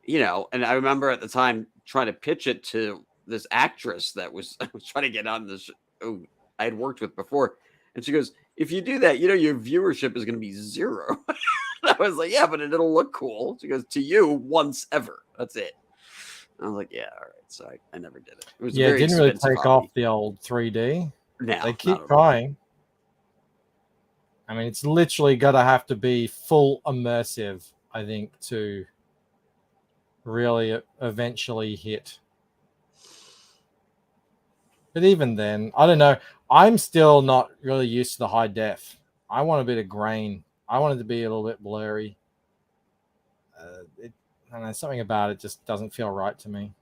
you know, and I remember at the time trying to pitch it to this actress that was trying to get on this show I had worked with before, and she goes, "If you do that, you know, your viewership is going to be 0." I was like, "Yeah, but it'll look cool." She goes, "To you, once ever. That's it." I was like, "Yeah, all right." So I never did it. It was Yeah, it very didn't really expensive take hobby. off the old 3D. No, They keep not at all. trying. I mean, it's literally got to have to be full immersive, I think, to really eventually hit. But even then, I don't know. I'm still not really used to the high def. I want a bit of grain. I want it to be a little bit blurry. I don't know, something about it just doesn't feel right to me.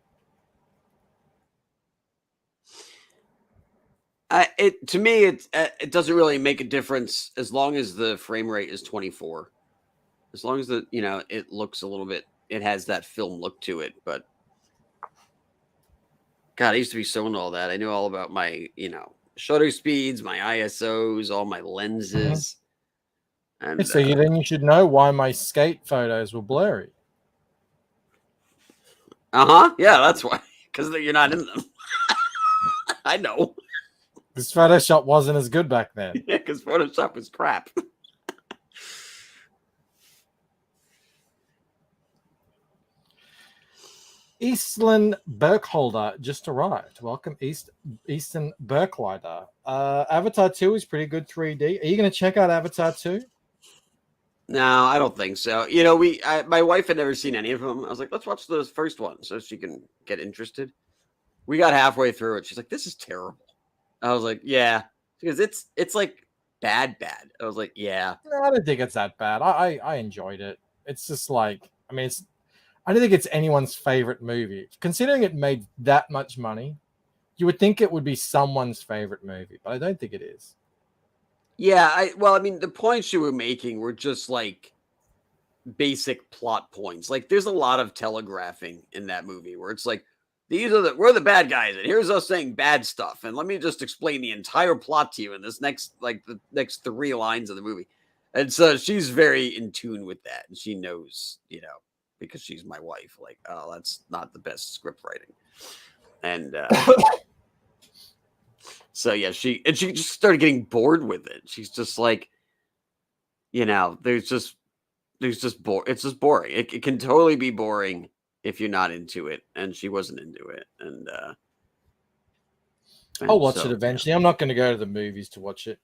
To me, it doesn't really make a difference as long as the frame rate is 24. As long as it looks a little bit, it has that film look to it. But God, I used to be so into all that. I knew all about my, shutter speeds, my ISOs, all my lenses. And so then you should know why my skate photos were blurry. Yeah, that's why. Because you're not in them. I know. Because Photoshop wasn't as good back then. Yeah, because Photoshop was crap. Eastland Burkholder just arrived. Welcome, Eastern Burkholder. Avatar 2 is pretty good 3D. Are you going to check out Avatar 2? No, I don't think so. My wife had never seen any of them. I was like, let's watch the first one so she can get interested. We got halfway through it. She's like, this is terrible. I was like, yeah, because it's like bad. I was like, yeah. No, I don't think it's that bad. I enjoyed it. It's just like, I don't think it's anyone's favorite movie. Considering it made that much money, you would think it would be someone's favorite movie, but I don't think it is. Yeah, the points you were making were just like basic plot points. Like there's a lot of telegraphing in that movie where it's like, we're the bad guys, and here's us saying bad stuff, and let me just explain the entire plot to you in this the next 3 lines of the movie. And so she's very in tune with that, and she knows, because she's my wife, like, oh, that's not the best script writing. And so yeah, she just started getting bored with it. She's just like, it's just boring. It can totally be boring if you're not into it, and she wasn't into it. And I'll watch it eventually. Yeah. I'm not going to go to the movies to watch it.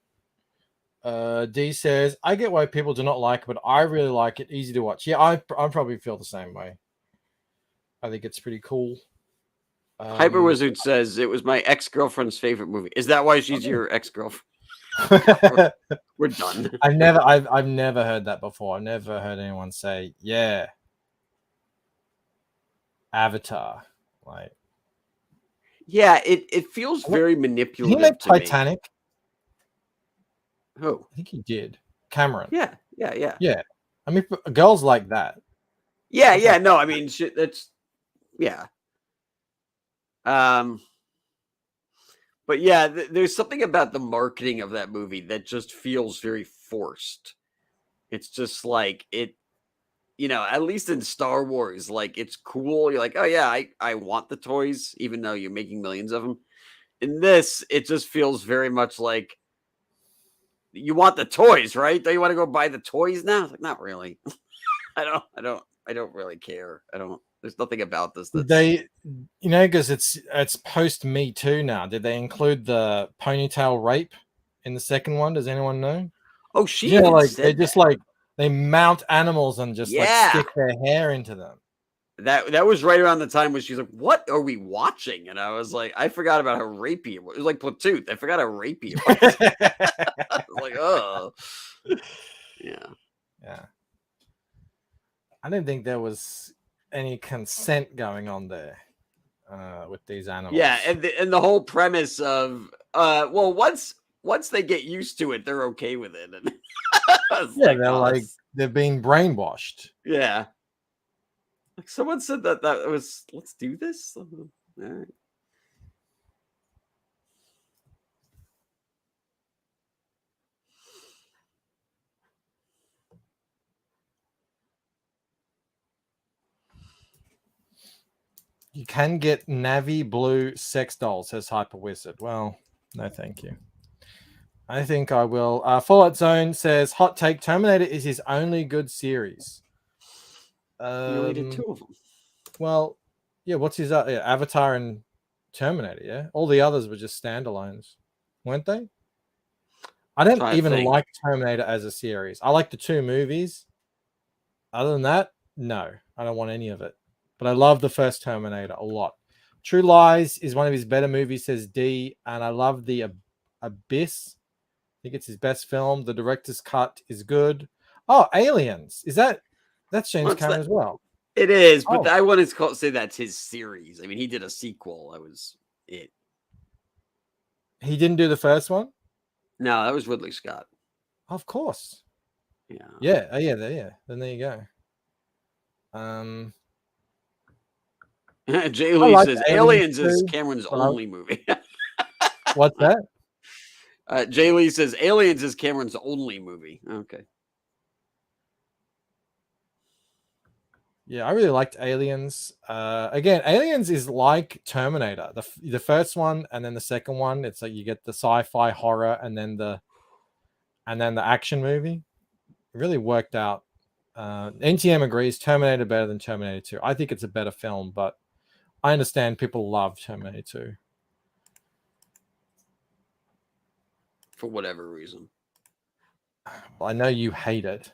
D says, I get why people do not like it, but I really like it. Easy to watch. Yeah, I probably feel the same way. I think it's pretty cool. Hyper Wizard says it was my ex-girlfriend's favorite movie. Is that why she's your ex-girlfriend? We're done. I've never heard that before. I've never heard anyone say, yeah, Avatar. Like, yeah, it feels very manipulative. He made Titanic. Who? I think he did. Cameron. Yeah. Yeah. I mean, girls like that. Yeah. No, I mean, shit. That's yeah. But yeah, there's something about the marketing of that movie that just feels very forced. It's just like it, at least in Star Wars, like it's cool. You're like, oh yeah, I want the toys, even though you're making millions of them. In this, it just feels very much like you want the toys, right? Don't you want to go buy the toys now? It's like, not really. I don't really care. There's nothing about this that's because it's post Me Too now. Did they include the ponytail rape in the second one? Does anyone know? Oh, she like said they just that. like they mount animals and just like stick their hair into them. That was right around the time when she's like, "What are we watching?" And I was like, I forgot about how rapey it was. It was like Platoon. I forgot how rapey it was. I was like, oh, yeah. I didn't think there was any consent going on there with these animals. Yeah, and the whole premise of well, once they get used to it, they're okay with it. And they're being brainwashed. Yeah. Like someone said that was let's do this. All right. You can get navy blue sex doll, says Hyper Wizard. Well, no, thank you. I think I will. Fallout Zone says hot take: Terminator is his only good series. You only did 2 of them. Well, yeah. What's his Avatar and Terminator? Yeah, all the others were just standalones, weren't they? I don't even like Terminator as a series. I like the 2 movies. Other than that, no, I don't want any of it. But I love the first Terminator a lot. True Lies is one of his better movies, says D, and I love The Abyss. I think it's his best film. The director's cut is good. Oh, Aliens. That's James Cameron as well? It is, but I wouldn't say that's his series. I mean, he did a sequel. That was it. He didn't do the first one? No, that was Ridley Scott. Of course. Yeah. Yeah. Yeah. Then there you go. Jay Lee says Aliens is Cameron's only movie. What's that? Jay Lee says Aliens is Cameron's only movie. Okay. Yeah, I really liked Aliens. Again, Aliens is like Terminator. The first one and then the second one, it's like you get the sci-fi horror and then the action movie. It really worked out. NTM agrees Terminator better than Terminator 2. I think it's a better film, but I understand people love Terminator 2. For whatever reason. Well, I know you hate it.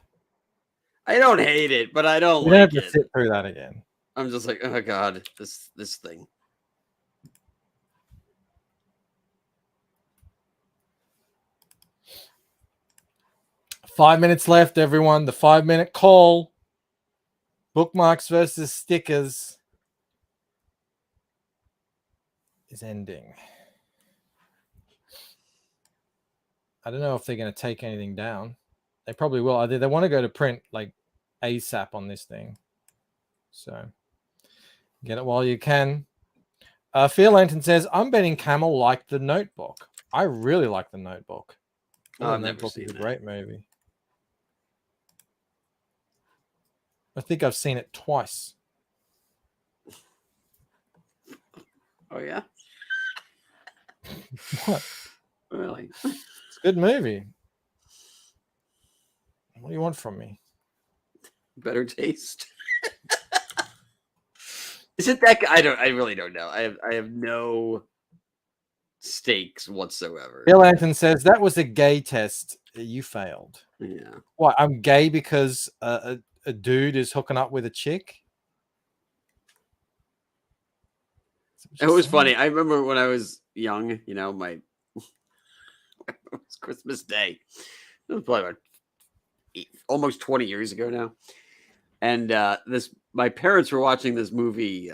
I don't hate it, but I don't like it. You have to sit through that again. I'm just like, oh god, this thing. Five minutes left, everyone. The 5-minute call. Bookmarks versus stickers is ending. I don't know if they're going to take anything down. They probably will. They want to go to print like ASAP on this thing. So get it while you can. Fear Lantern says, I'm betting Camel liked The Notebook. I really like The Notebook. I've never seen it. A great movie. I think I've seen it twice. Oh, yeah? What? Really? It's a good movie. What do you want from me? Better taste. Is it that? I really don't know. I have no stakes whatsoever. Bill Anton says that was a gay test. You failed. Yeah. What? I'm gay because a dude is hooking up with a chick. It was funny. I remember when I was young. It was Christmas Day. It was probably about almost 20 years ago now. And my parents were watching this movie,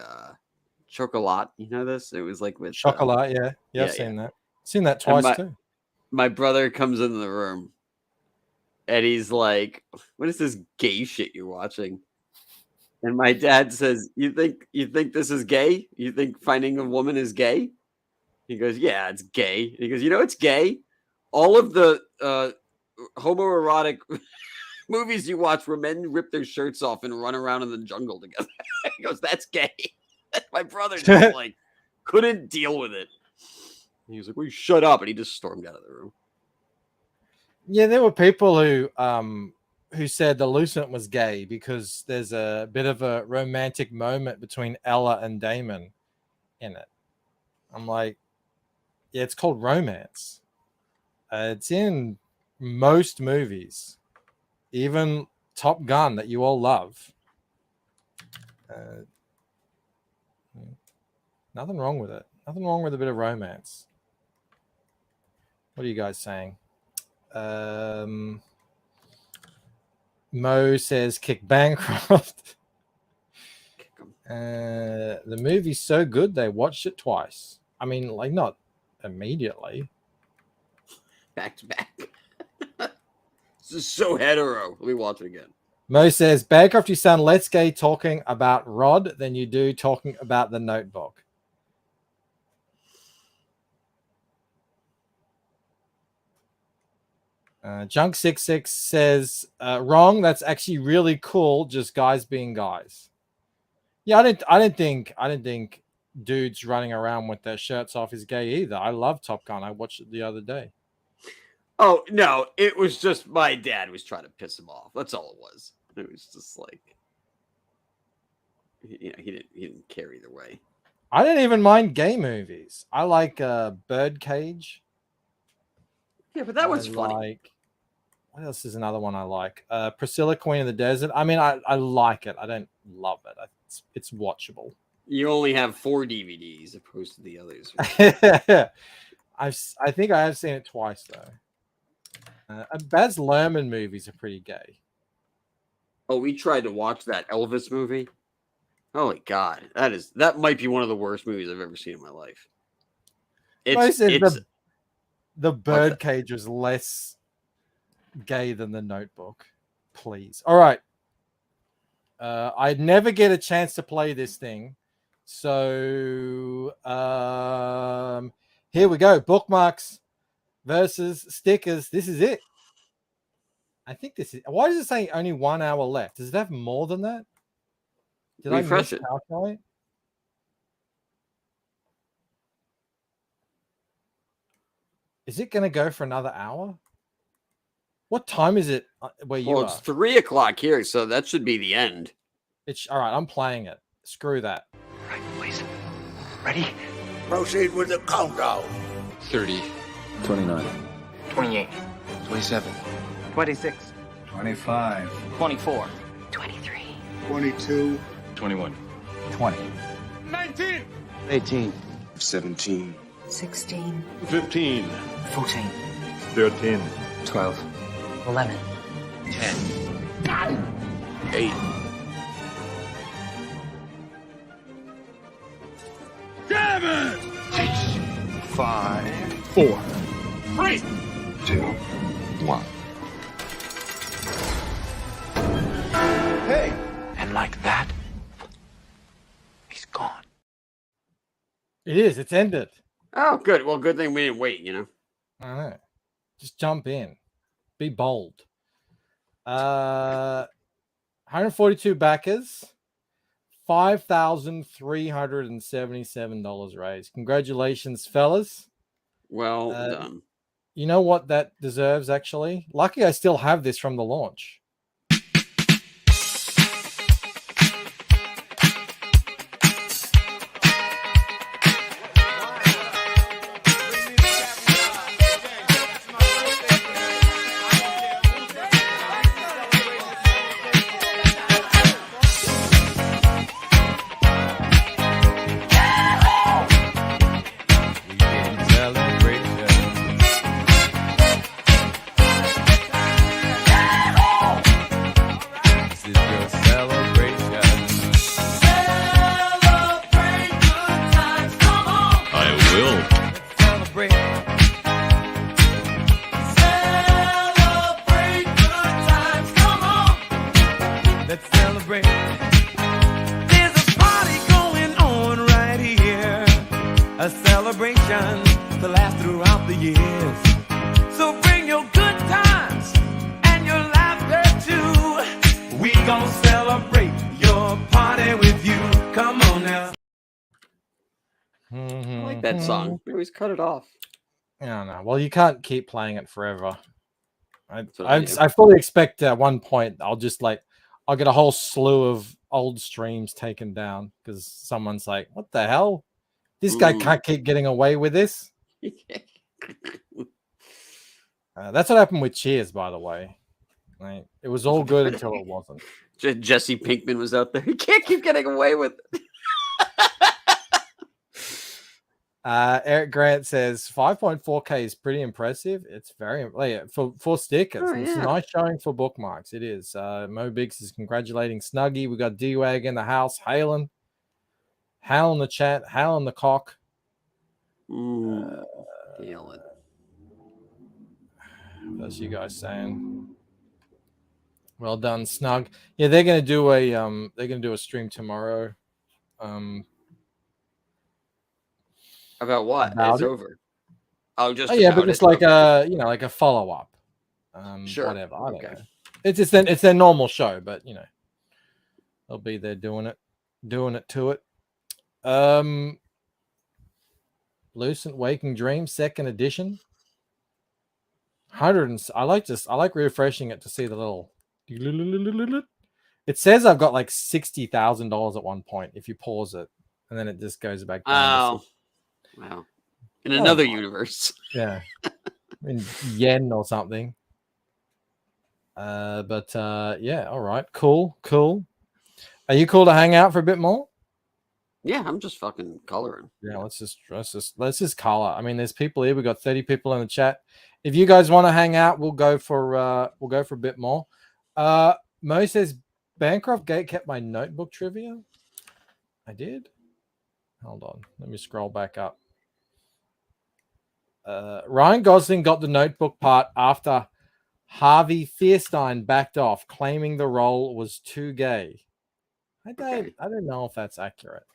Chocolat. You know this? It was like with Chocolat. Yeah, I've seen that. Seen that twice too. My brother comes into the room and he's like, "What is this gay shit you're watching?" And my dad says, "You think this is gay? You think finding a woman is gay?" He goes, "Yeah, it's gay." And he goes, "You know, it's gay. All of the homoerotic movies you watch where men rip their shirts off and run around in the jungle together." He goes, "That's gay." My brother just like couldn't deal with it. He was like, "Will you shut up?" And he just stormed out of the room. Yeah, there were people who said the Lucent was gay because there's a bit of a romantic moment between Ella and Damon in it. I'm like, yeah, it's called romance. It's in most movies, even Top Gun that you all love. Nothing wrong with it. Nothing wrong with a bit of romance. What are you guys saying? Mo says kick Bancroft. The movie's so good they watched it twice. I mean, like not immediately. Back to back. This is so hetero. Let me watch it again. Mo says, Bancroft, you sound less gay talking about Rod than you do talking about The Notebook. Junk66 says, wrong. That's actually really cool. Just guys being guys. Yeah, I didn't think dudes running around with their shirts off is gay either. I love Top Gun. I watched it the other day. Oh no, it was just my dad was trying to piss him off. That's all it was. It was just like, you know, he didn't care either way. I didn't even mind gay movies. I like Birdcage. Yeah, but that was funny. Like, what else is another one I like? Priscilla, Queen of the Desert. I mean, I like it. I don't love it. It's watchable. You only have 4 DVDs opposed to the others. I think I have seen it twice though. Baz Luhrmann movies are pretty gay. Oh, we tried to watch that Elvis movie. Holy God, that might be one of the worst movies I've ever seen in my life. The Birdcage was less gay than The Notebook. Please. All right. I'd never get a chance to play this thing. So here we go. Bookmarks versus stickers. This is it. I think this is. Why does it say only 1 hour left? Does it have more than that? Did Refresh I it. miscalculate? Is it going to go for another hour? What time is it where you Well, are? it's 3 o'clock here, so that should be the end. It's all right. I'm playing it. Screw that. Right, please. Ready? Proceed with the countdown. 30. 29. 28. 27. 26. 25. 24. 23. 22. 21. 20. 19. 18. 17. 16. 15. 14. 13. 12. 11. 10. 8. 7. 6. 5. 4. 3. 2. 1. Hey! And like that, he's gone. It is. It's ended. Oh, good. Well, good thing we didn't wait, you know. I know. Just jump in. Be bold. 142 backers. $5,377 raised. Congratulations, fellas. Well done. You know what that deserves, actually? Lucky I still have this from the launch. laugh throughout the years. So bring your good times and your laughter too. We gon' celebrate your party with you. Come on now. I like that song. We always cut it off. I don't know. Well, you can't keep playing it forever. what I do. I fully expect at one point I'll get a whole slew of old streams taken down because someone's like, "What the hell? This guy can't keep getting away with this." That's what happened with Cheers, by the way. Like, it was all good until it wasn't. Jesse Pinkman was out there. He can't keep getting away with it. Eric Grant says 5.4K is pretty impressive. It's very for stickers. It's a nice showing for bookmarks. It is. Mo Biggs is congratulating Snuggy. We got D-Wag in the house. Halen. Hal in the chat. Hal in the cock. Halen. What's you guys saying? Well done, Snug. Yeah, they're gonna do a stream tomorrow. About what? It's over. Oh, just yeah, but it's like a follow up. Sure. Whatever. I don't know. It's their normal show, but they'll be there doing it to it. Lucent Waking Dream, 2nd edition. I like refreshing it to see the little. It says I've got like $60,000 at one point if you pause it, and then it just goes back down. Oh, wow! In another universe, yeah, in yen or something. But yeah, all right, cool. Are you cool to hang out for a bit more? Yeah, I'm just fucking coloring. Yeah, let's just color. I mean, there's people here. We got 30 people in the chat. If you guys want to hang out, we'll go for a bit more. Mo says Bancroft Gate kept my notebook trivia. I did. Hold on, let me scroll back up. Ryan Gosling got the notebook part after Harvey Fierstein backed off, claiming the role was too gay. I don't know if that's accurate.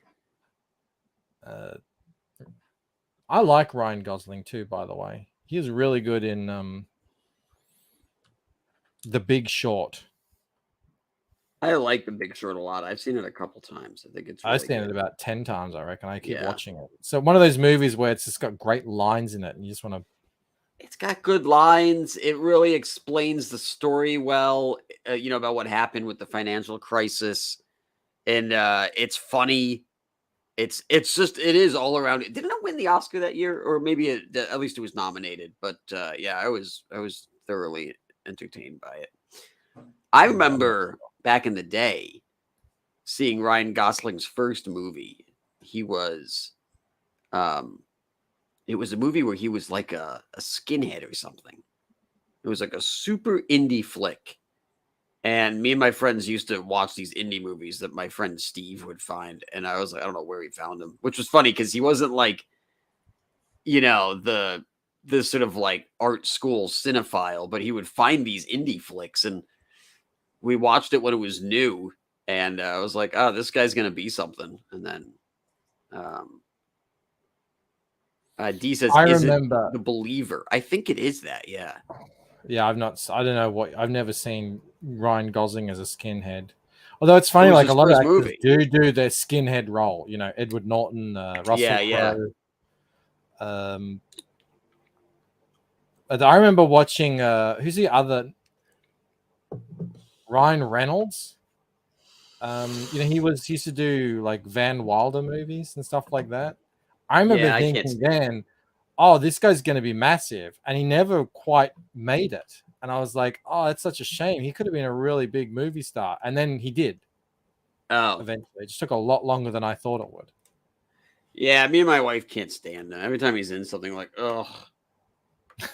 I like Ryan Gosling too, by the way. He was really good in The Big Short. I like The Big Short a lot. I've seen it a couple times. I think it's. Really I've seen good. it about 10 times, I reckon. I keep watching it. So one of those movies where it's just got great lines in it, and you just want to. It's got good lines. It really explains the story well. About what happened with the financial crisis, and it's funny. It is all around. Didn't it win the Oscar that year, or maybe at least it was nominated? But yeah, I was thoroughly entertained by it. I remember back in the day seeing Ryan Gosling's first movie. He was, it was a movie where he was like a skinhead or something. It was like a super indie flick. And me and my friends used to watch these indie movies that my friend Steve would find. And I was like, I don't know where he found them, which was funny because he wasn't like, the sort of like art school cinephile, but he would find these indie flicks. And we watched it when it was new. And I was like, oh, this guy's going to be something. And then D says, I is remember it The Believer? I think it is that. Yeah. Yeah, I don't know I've never seen Ryan Gosling as a skinhead. Although it's funny, like a lot of actors do their skinhead role. Edward Norton, Russell Crowe. I remember watching who's the other? Ryan Reynolds. He used to do like Van Wilder movies and stuff like that. I remember thinking then, oh, this guy's going to be massive, and he never quite made it. And I was like, oh, it's such a shame. He could have been a really big movie star, and then he did. Oh, eventually, it just took a lot longer than I thought it would. Yeah, me and my wife can't stand him. Every time he's in something, like, ugh.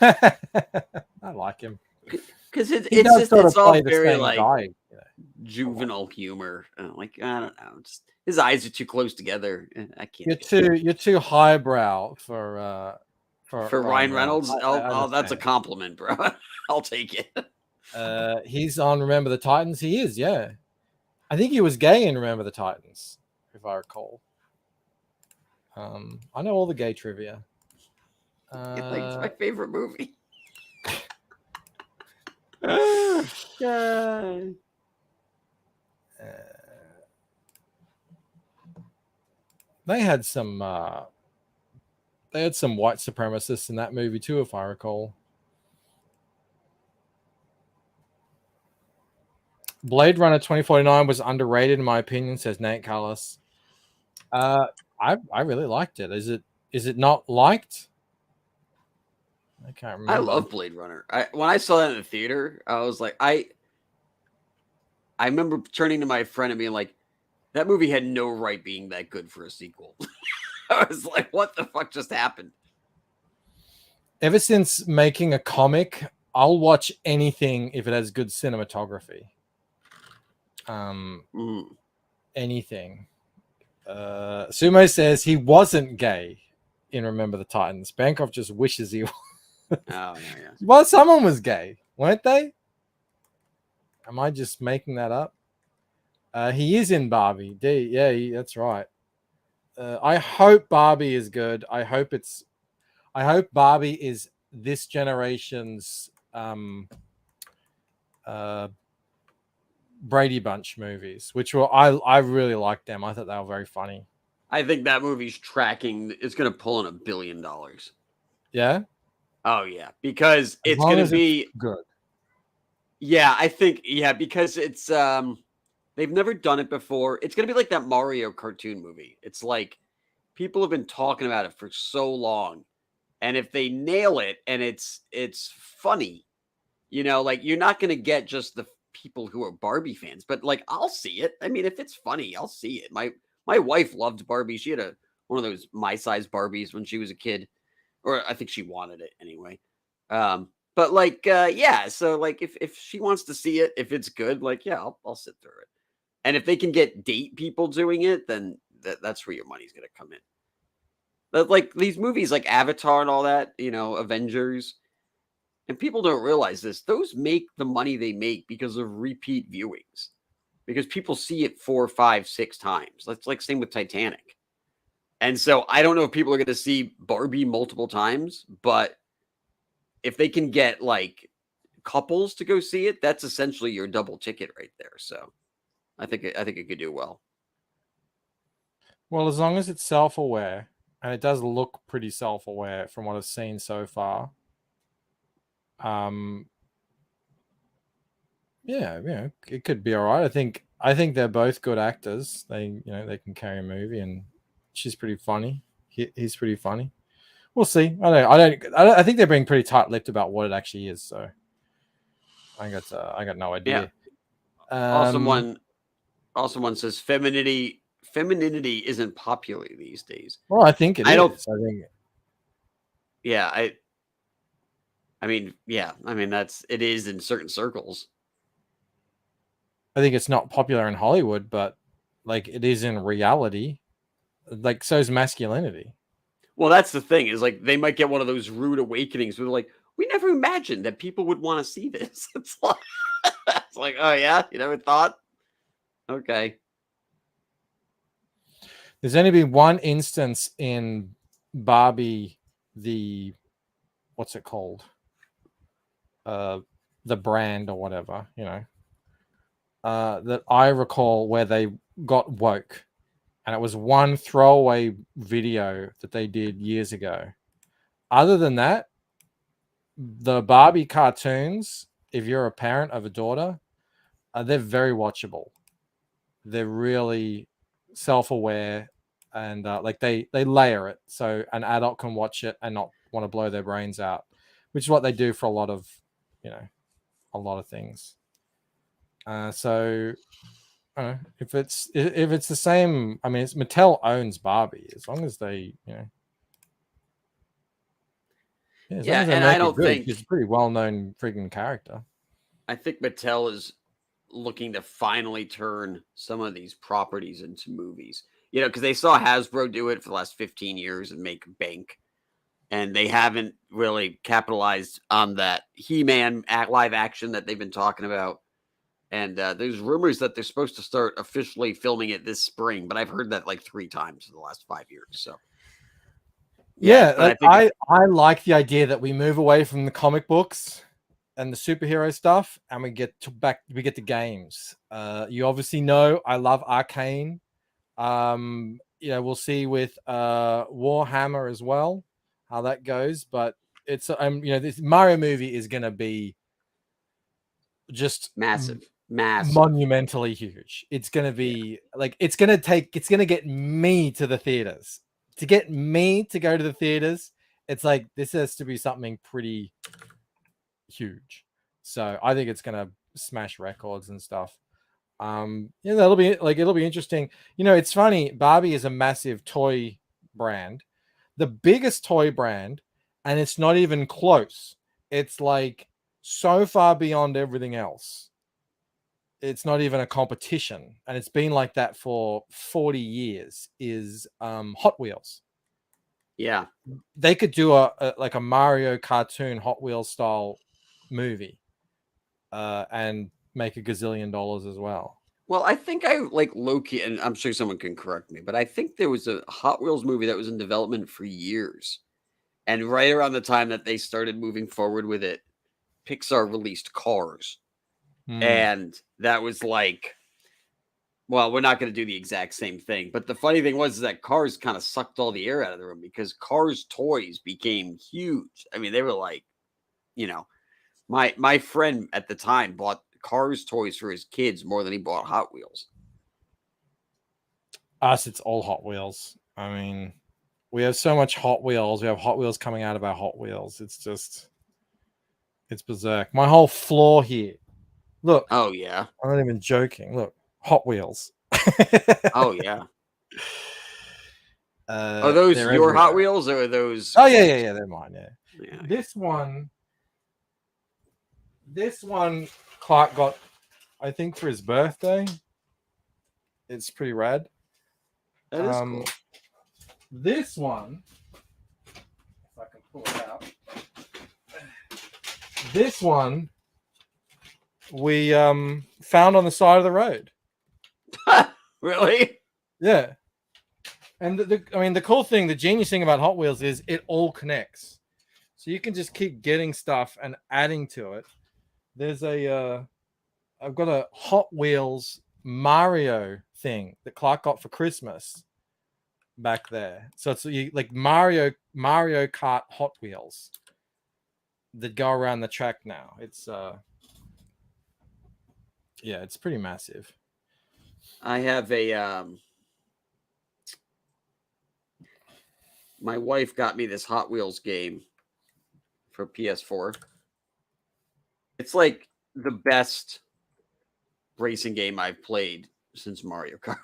I like him because it's all very like guy, juvenile humor. Like, I don't know, just his eyes are too close together. I can't. You're too highbrow for Ryan Reynolds. That's a compliment, bro. I'll take it. He's on Remember the Titans. He is, yeah. I think he was gay in Remember the Titans, if I recall. I know all the gay trivia. It's my favorite movie. God. They had some white supremacists in that movie too, if I recall. Blade Runner 2049 was underrated in my opinion, says Nate Carlos. I really liked it. Is it not liked? I can't remember. I love Blade Runner. When I saw that in the theater, I was like, I remember turning to my friend and being like, that movie had no right being that good for a sequel. I was like, what the fuck just happened? Ever since making a comic, I'll watch anything if it has good cinematography. Anything. Sumo says he wasn't gay in Remember the Titans. Bancroft just wishes he was. Oh, yeah. Well, someone was gay, weren't they? Am I just making that up? He is in Barbie. That's right. I hope Barbie is good. I hope Barbie is this generation's Brady Bunch movies, which were I really liked them. I thought they were very funny. I think that movie's tracking. It's going to pull in $1 billion. Yeah. Oh yeah, because it's going to be good. Yeah, I think because it's they've never done it before. It's going to be like that Mario cartoon movie. It's like people have been talking about it for so long, and if they nail it and it's funny, like you're not going to get just the people who are Barbie fans, but like I'll see it. I mean, if it's funny, I'll see it. My wife loved Barbie. She had one of those my size Barbies when she was a kid, or I think she wanted it anyway. But like, so like if she wants to see it, if it's good, like, yeah, I'll sit through it. And if they can get date people doing it, then that's where your money's going to come in. But like these movies like Avatar and all that, Avengers, and people don't realize this, those make the money they make because of repeat viewings, because people see it 4, 5, 6 times. That's like same with Titanic. And so I don't know if people are going to see Barbie multiple times, but if they can get like couples to go see it, that's essentially your double ticket right there. So I think it could do well. Well, as long as it's self-aware, and it does look pretty self-aware from what I've seen so far. It could be all right. I think they're both good actors. They can carry a movie, and she's pretty funny. He's pretty funny. We'll see. I think they're being pretty tight-lipped about what it actually is. So I got no idea. Yeah. One says femininity isn't popular these days. Well, I think it is. Yeah. I mean, it is in certain circles. I think it's not popular in Hollywood, but like it is in reality. Like so is masculinity. Well, that's the thing, is like they might get one of those rude awakenings where they're like, we never imagined that people would want to see this. It's like, oh yeah, you never thought? Okay. There's only been one instance in Barbie, what's it called? The brand or whatever, that I recall where they got woke. And it was one throwaway video that they did years ago. Other than that, the Barbie cartoons, if you're a parent of a daughter, they're very watchable. They're really self-aware, and like they layer it so an adult can watch it and not want to blow their brains out, which is what they do for a lot of things. So I don't know, if it's the same. I mean, it's Mattel owns Barbie. As long as they, and I don't think he's a pretty well-known freaking character. I think Mattel is looking to finally turn some of these properties into movies. Because they saw Hasbro do it for the last 15 years and make bank, and they haven't really capitalized on that He-Man live action that they've been talking about. And there's rumors that they're supposed to start officially filming it this spring, but I've heard that like 3 times in the last 5 years. So Yeah, but like, I like the idea that we move away from the comic books and the superhero stuff, and we get to games. You obviously know I love Arcane. We'll see with Warhammer as well how that goes, but it's this Mario movie is going to be just massive. monumentally huge. It's going to be like it's going to get me to the theaters. To get me to go to the theaters, it's like this has to be something pretty huge. So I think it's going to smash records and stuff. It'll be interesting. It's funny. Barbie is a massive toy brand, the biggest toy brand, and it's not even close. It's like so far beyond everything else. It's not even a competition, and it's been like that for 40 years. Is Hot Wheels? Yeah, they could do a Mario cartoon Hot Wheels style movie, and make $1 gazillion as well. Well, I think I like Loki, and I'm sure someone can correct me, but I think there was a Hot Wheels movie that was in development for years. And right around the time that they started moving forward with it, Pixar released Cars. And that was like, well, we're not going to do the exact same thing. But the funny thing was that Cars kind of sucked all the air out of the room because Cars toys became huge. I mean, they were like, my friend at the time bought Cars toys for his kids more than he bought Hot Wheels. Us, it's all Hot Wheels. I mean, we have so much Hot Wheels. We have Hot Wheels coming out of our Hot Wheels. It's berserk. My whole floor here. Look. Oh, yeah. I'm not even joking. Look, Hot Wheels. Oh, yeah. Are those your everywhere. Hot Wheels or are those? Oh, yeah. They're mine, yeah. This one, Clark got, I think, for his birthday. It's pretty rad. That is cool. This one, if I can pull it out. This one, we found on the side of the road. Really? Yeah. And the cool thing, the genius thing about Hot Wheels is it all connects. So you can just keep getting stuff and adding to it. There's I've got a Hot Wheels Mario thing that Clark got for Christmas back there. So it's like Mario Kart Hot Wheels that go around the track now. It's it's pretty massive. I have a my wife got me this Hot Wheels game for PS4. It's like the best racing game I've played since Mario Kart.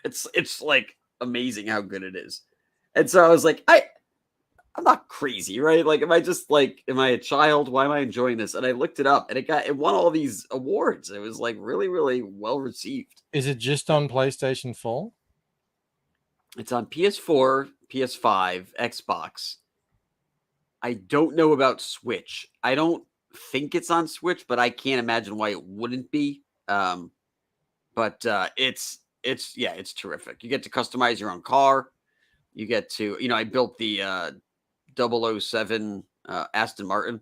It's like amazing how good it is. And so I was like, I'm not crazy, right? Like, am I a child? Why am I enjoying this? And I looked it up and it won all these awards. It was like really, really well received. Is it just on PlayStation 4? It's on PS4, PS5, Xbox. I don't know about Switch. I don't think it's on Switch, but I can't imagine why it wouldn't be. But it's terrific. You get to customize your own car. You get to, I built the 007 Aston Martin.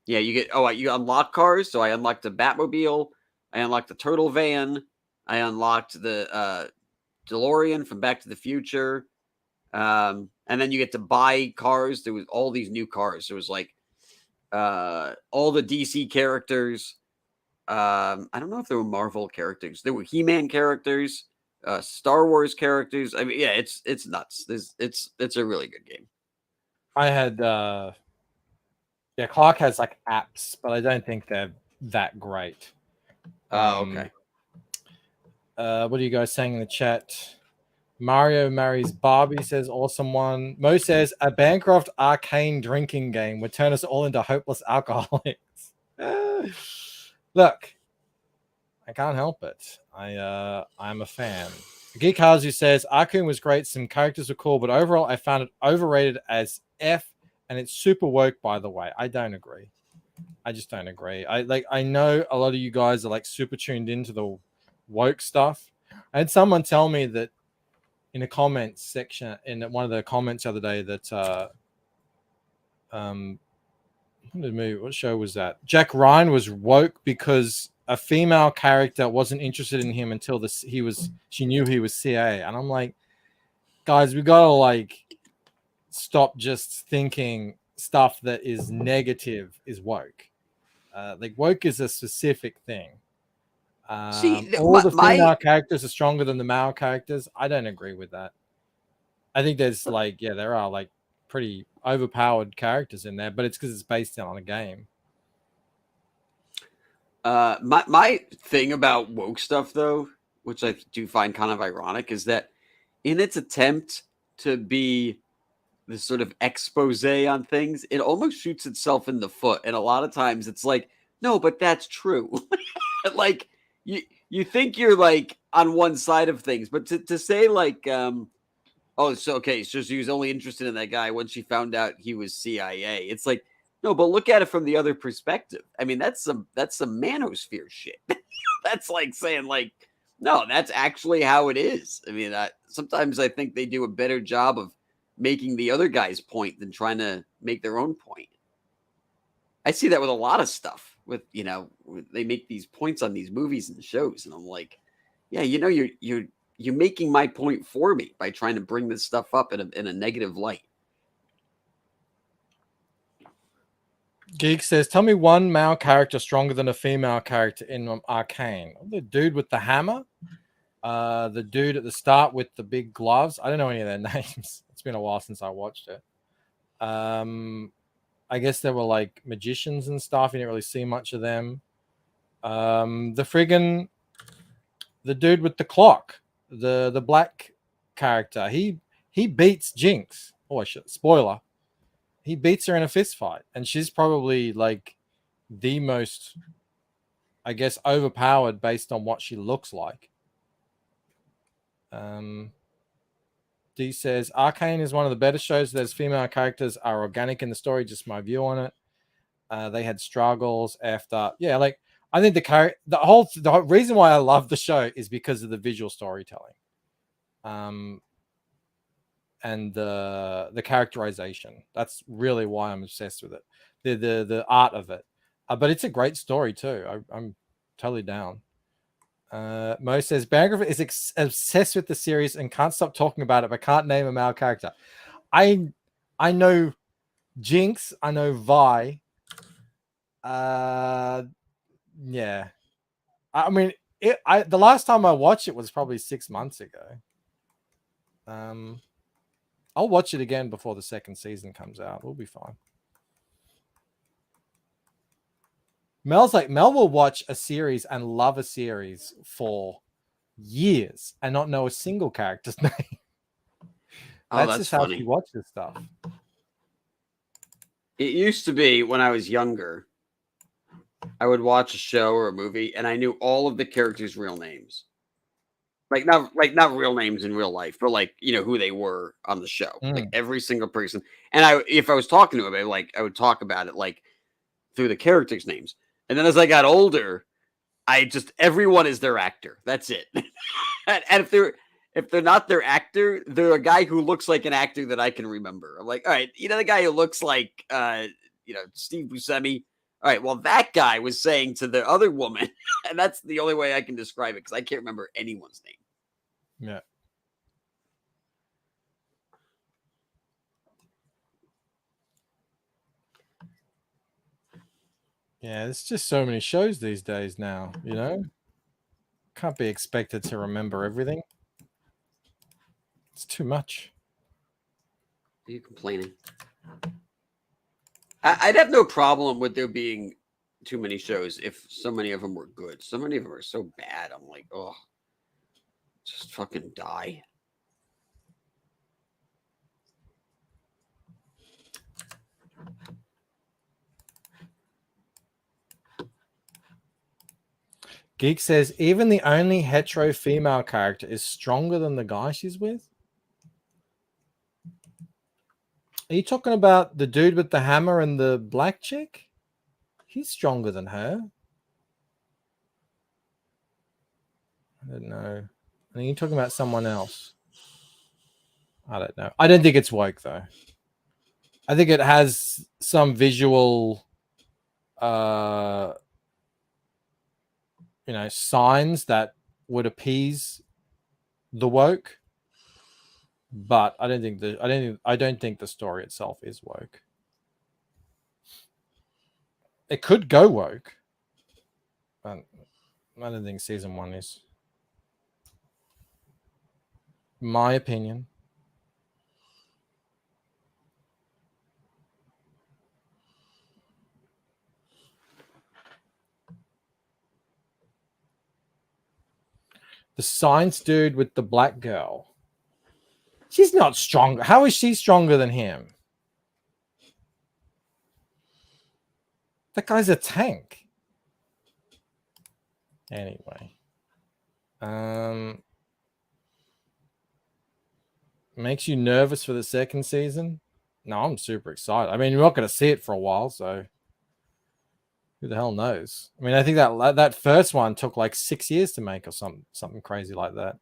You unlock cars. So I unlocked the Batmobile. I unlocked the Turtle Van. I unlocked the DeLorean from Back to the Future. And then you get to buy cars. There was all these new cars. There was like all the DC characters. I don't know if there were Marvel characters. There were He-Man characters, Star Wars characters. I mean, yeah, it's nuts. It's a really good game. I had Clark has like apps, but I don't think they're that great. Oh, okay. What are you guys saying in the chat? Mario marries Barbie, says awesome one. Mo says a Bancroft arcane drinking game would turn us all into hopeless alcoholics. Look, I can't help it. I'm a fan. Geek Hazu says Arcane was great. Some characters were cool, but overall I found it overrated as F, and it's super woke, by the way. I don't agree. I just don't agree. I know a lot of you guys are like super tuned into the woke stuff. I had someone tell me that in a comments section in one of the comments the other day that what show was that? Jack Ryan was woke because a female character wasn't interested in him until she knew he was CIA. And I'm like, guys, we gotta like stop just thinking stuff that is negative is woke. Like woke is a specific thing. All the female characters are stronger than the male characters. I don't agree with that. I think there's there are like pretty overpowered characters in there, but it's because it's based on a game. My thing about woke stuff, though, which I do find kind of ironic, is that in its attempt to be this sort of expose on things, it almost shoots itself in the foot. And a lot of times it's like, no, but that's true. Like you think you're like on one side of things, but to say like, oh, so okay, so she was only interested in that guy when she found out he was CIA. It's like, no, but look at it from the other perspective. I mean, that's some manosphere shit. That's like saying like, no, that's actually how it is. I mean, sometimes I think they do a better job of making the other guy's point than trying to make their own point. I see that with a lot of stuff. With they make these points on these movies and shows, and I'm like, yeah, you're making my point for me by trying to bring this stuff up in a negative light. Geek says, tell me one male character stronger than a female character in Arcane. The dude with the hammer, the dude at the start with the big gloves. I don't know any of their names. It's been a while since I watched it. I guess there were like magicians and stuff. You didn't really see much of them. The dude with the clock, the black character, he beats Jinx. Oh shit! Spoiler. He beats her in a fist fight, and she's probably like the most, I guess, overpowered based on what she looks like. D says Arcane is one of the better shows. Those female characters are organic in the story. Just my view on it. They had struggles after, like I think the reason why I love the show is because of the visual storytelling, and the characterization. That's really why I'm obsessed with it. The art of it, but it's a great story too. I'm totally down. Mo says Biographer is obsessed with the series and can't stop talking about it, but can't name a male character. I know Jinx. I know Vi. Yeah. I mean, the last time I watched it was probably 6 months ago. I'll watch it again before the second season comes out. We'll be fine. Mel's like, Mel will watch a series and love a series for years and not know a single character's name. That's just funny. How she watches stuff. It used to be when I was younger, I would watch a show or a movie and I knew all of the characters' real names. Like not real names in real life, but like, who they were on the show. Like every single person. And if I was talking to him, I would talk about it like through the characters' names. And then as I got older, everyone is their actor. That's it. And if they're not their actor, they're a guy who looks like an actor that I can remember. I'm like, all right, the guy who looks like Steve Buscemi. All right, well, that guy was saying to the other woman, and that's the only way I can describe it because I can't remember anyone's name. Yeah. Yeah, there's just so many shows these days now, Can't be expected to remember everything. It's too much. Are you complaining? I'd have no problem with there being too many shows if so many of them were good. So many of them are so bad. I'm like, oh, just fucking die. Geek says, even the only hetero female character is stronger than the guy she's with? Are you talking about the dude with the hammer and the black chick? He's stronger than her. I don't know. Are you talking about someone else? I don't know. I don't think it's woke though. I think it has some visual, signs that would appease the woke, but I don't think the story itself is woke. It could go woke, but I don't think season 1 is. My opinion. The science dude with the black girl. She's not strong. How is she stronger than him? That guy's a tank. Anyway. Makes you nervous for the second season? No, I'm super excited. I mean, you're not going to see it for a while, so who the hell knows? I mean, I think that first one took like 6 years to make or something crazy like that.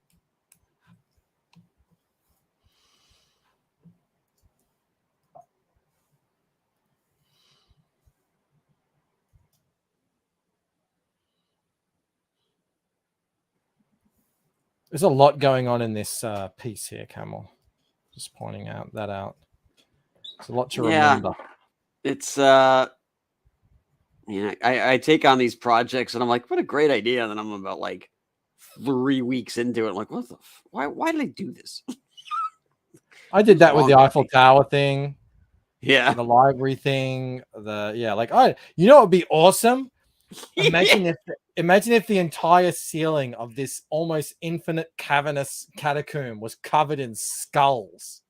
There's a lot going on in this piece here, Camel. Just pointing out. It's a lot to remember. It's I take on these projects and I'm like, what a great idea. And then I'm about like 3 weeks into it. I'm like, what the why did I do this? I did that with the Eiffel Tower thing. Yeah. The library thing. You know what would be awesome? Imagine if the entire ceiling of this almost infinite cavernous catacomb was covered in skulls.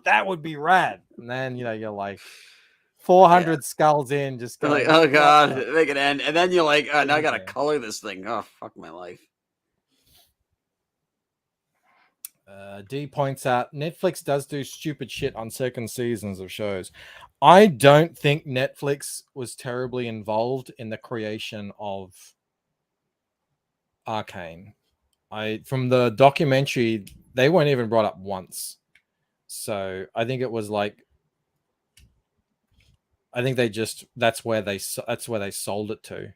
That would be rad. And then you're like 400 skulls in, just going, like, oh god, make it end. And then you're like, oh, now I gotta color this thing. Oh, fuck my life. D points out Netflix does do stupid shit on second seasons of shows. I don't think Netflix was terribly involved in the creation of Arcane. From the documentary, they weren't even brought up once. So I think it was like, I think that's where they sold it to.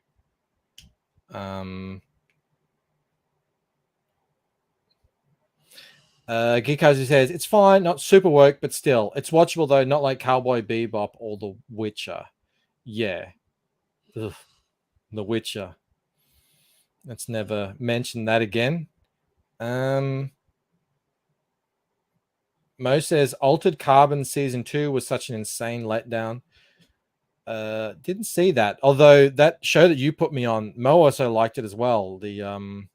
Geekhouse says it's fine, not super woke, but still it's watchable though, not like Cowboy Bebop or The Witcher. Yeah. Ugh. The Witcher. Let's never mention that again. Mo says Altered Carbon season 2 was such an insane letdown. Didn't see that. Although that show that you put me on, Mo also liked it as well. The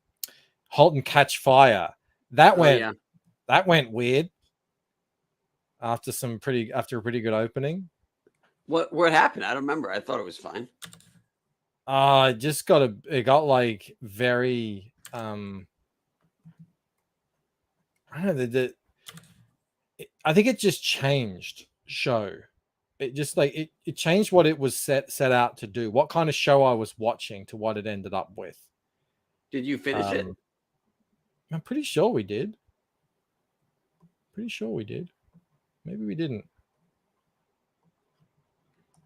Halt and Catch Fire. That went weird after a pretty good opening. What happened? I don't remember. I thought it was fine. It got like very I don't know, I think it just changed show. It just like it changed what it was set out to do, what kind of show I was watching to what it ended up with. Did you finish it? I'm pretty sure we did. Maybe we didn't.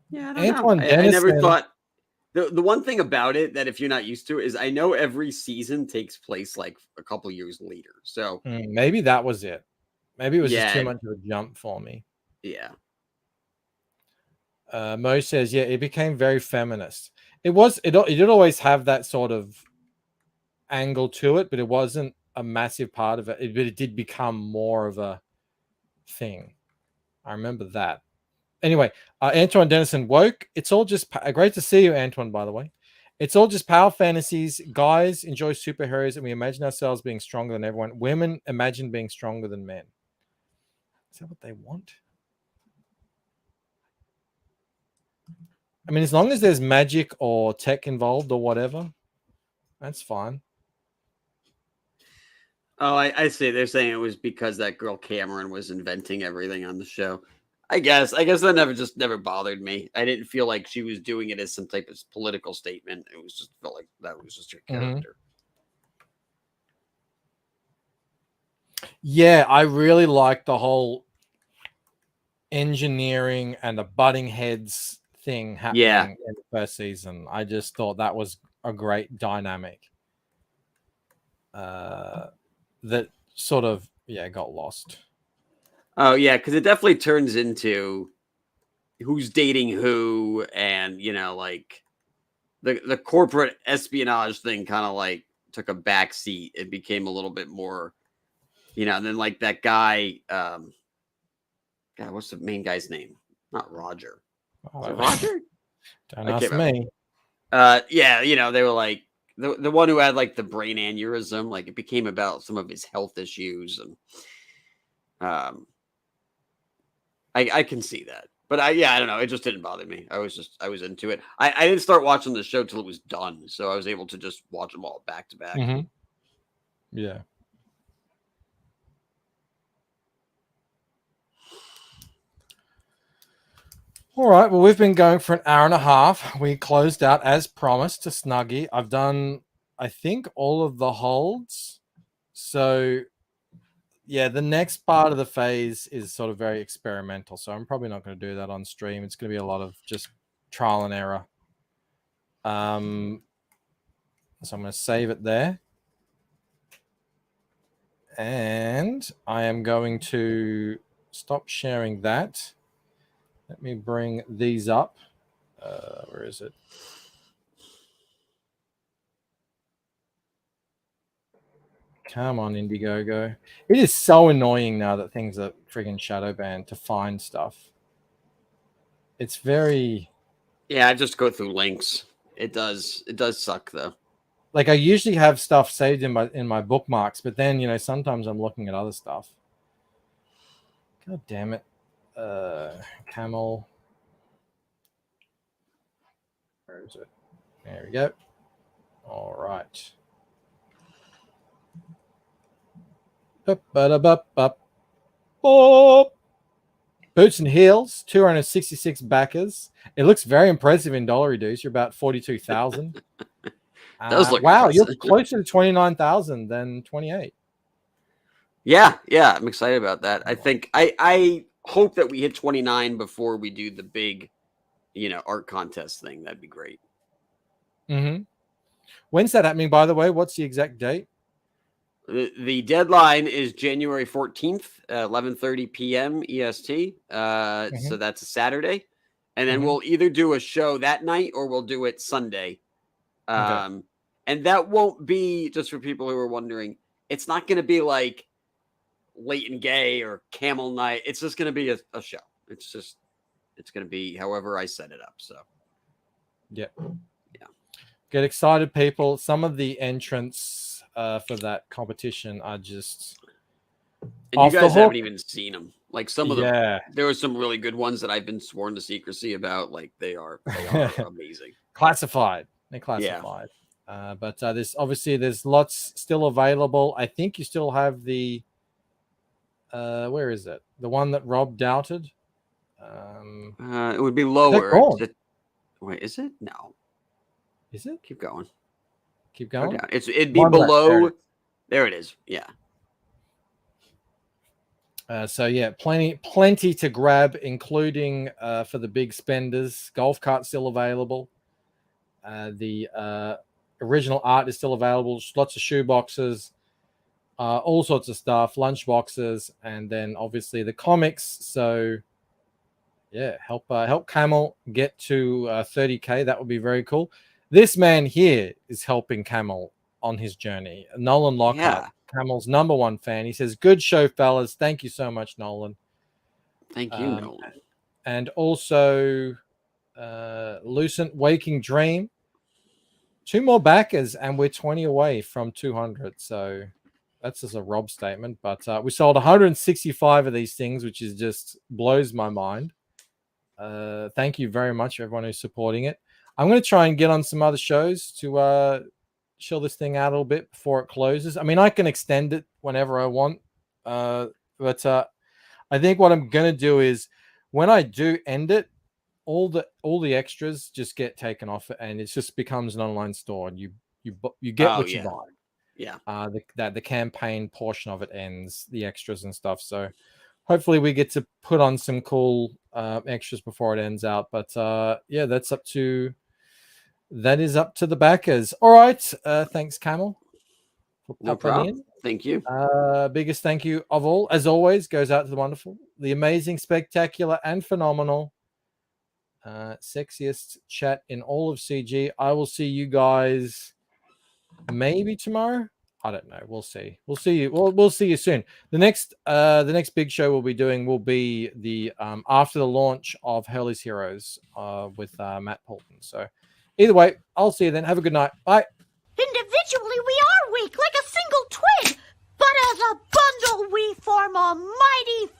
Yeah, I don't know. I never thought. The one thing about it that if you're not used to it is I know every season takes place like a couple years later. So maybe that was it. Maybe it was just too much of a jump for me. Yeah. Mo says, yeah, it became very feminist. It did always have that sort of angle to it, but it wasn't a massive part of it. But it did become more of a thing. I remember that. Anyway, Antoine Dennison, woke. It's all just great to see you, Antoine, by the way. It's all just power fantasies. Guys enjoy superheroes and we imagine ourselves being stronger than everyone. Women imagine being stronger than men. Is that what they want? I mean, as long as there's magic or tech involved or whatever, that's fine. Oh, I see. They're saying it was because that girl Cameron was inventing everything on the show. I guess that never bothered me. I didn't feel like she was doing it as some type of political statement. It was just felt like that was just her character. Yeah, I really like the whole engineering and the butting heads thing happening Yeah. in the first season. I just thought that was a great dynamic. That sort of got lost. Oh yeah, because it definitely turns into who's dating who, and like the corporate espionage thing kind of like took a back seat. It became a little bit more, and then like that guy, God, what's the main guy's name? Not Roger. Is it Roger? Don't ask me. Yeah, they were like the one who had like the brain aneurysm. Like it became about some of his health issues, and I can see that. But I don't know. It just didn't bother me. I was into it. I didn't start watching the show till it was done, so I was able to just watch them all back to back. Mm-hmm. Yeah. All right. Well, we've been going for an hour and a half. We closed out as promised to Snuggie. I've done, I think, all of the holds. So, yeah, the next part of the phase is sort of very experimental. So I'm probably not going to do that on stream. It's going to be a lot of just trial and error. So I'm going to save it there. And I am going to stop sharing that. Let me bring these up. Where is it? Come on, Indiegogo. It is so annoying now that things are friggin' shadow banned to find stuff. It's very... Yeah, I just go through links. It does suck though. Like I usually have stuff saved in my bookmarks, but then sometimes I'm looking at other stuff. God damn it. Camel. Where is it? There we go. All right. Boots and Heels, 266 backers. It looks very impressive in dollar reduce. You're about 42,000. Those look wow, impressive. you're closer to 29,000 than 28. Yeah, I'm excited about that. I think I hope that we hit 29 before we do the big, art contest thing. That'd be great. Mm-hmm. When's that happening, by the way? What's the exact date? The deadline is January 14th, 11:30 p.m. EST. So that's a Saturday. And then we'll either do a show that night or we'll do it Sunday. And that won't be, just for people who are wondering, it's not going to be like Leighton Gay or Camel Night. It's just going to be a show. It's going to be however I set it up. So, yeah. Get excited, people. Some of the entrants for that competition are just... And you guys haven't even seen them. Like some of them, there were some really good ones that I've been sworn to secrecy about. Like they are amazing. Classified. They're classified. Yeah. But there's lots still available. I think you still have the... where is it? The one that Rob doubted? It would be lower. Wait, is it? No. Is it? Keep going. Keep going. It'd be below. There it is. Yeah. So yeah, plenty to grab, including for the big spenders. Golf cart still available. The original art is still available. Lots of shoe boxes, all sorts of stuff, lunch boxes, and then obviously the comics. So yeah, help Camel get to 30K. That would be very cool. This man here is helping Camel on his journey. Nolan Lockhart, Camel's #1 fan. He says, "Good show, fellas. Thank you so much, Nolan." Thank you, Nolan. And also, Lucent Waking Dream. 2 more backers, and we're 20 away from 200. So that's just a Rob statement. But we sold 165 of these things, which is just blows my mind. Thank you very much, everyone who's supporting it. I'm going to try and get on some other shows to chill this thing out a little bit before it closes. I mean, I can extend it whenever I want. But I think what I'm going to do is when I do end it, all the extras just get taken off, and it just becomes an online store, and you get what you buy. Yeah. The campaign portion of it ends, the extras and stuff. So hopefully we get to put on some cool extras before it ends out. But yeah, that is up to the backers. All right. Thanks, Camel. No problem. Thank you. Biggest thank you of all, as always, goes out to the wonderful, the amazing, spectacular, and phenomenal sexiest chat in all of CG. I will see you guys maybe tomorrow. I don't know. We'll see. We'll see you. We'll see you soon. The next big show we'll be doing will be the after the launch of Hurley's Heroes with Matt Poulton. So either way, I'll see you then. Have a good night. Bye. Individually, we are weak, like a single twig, but as a bundle, we form a mighty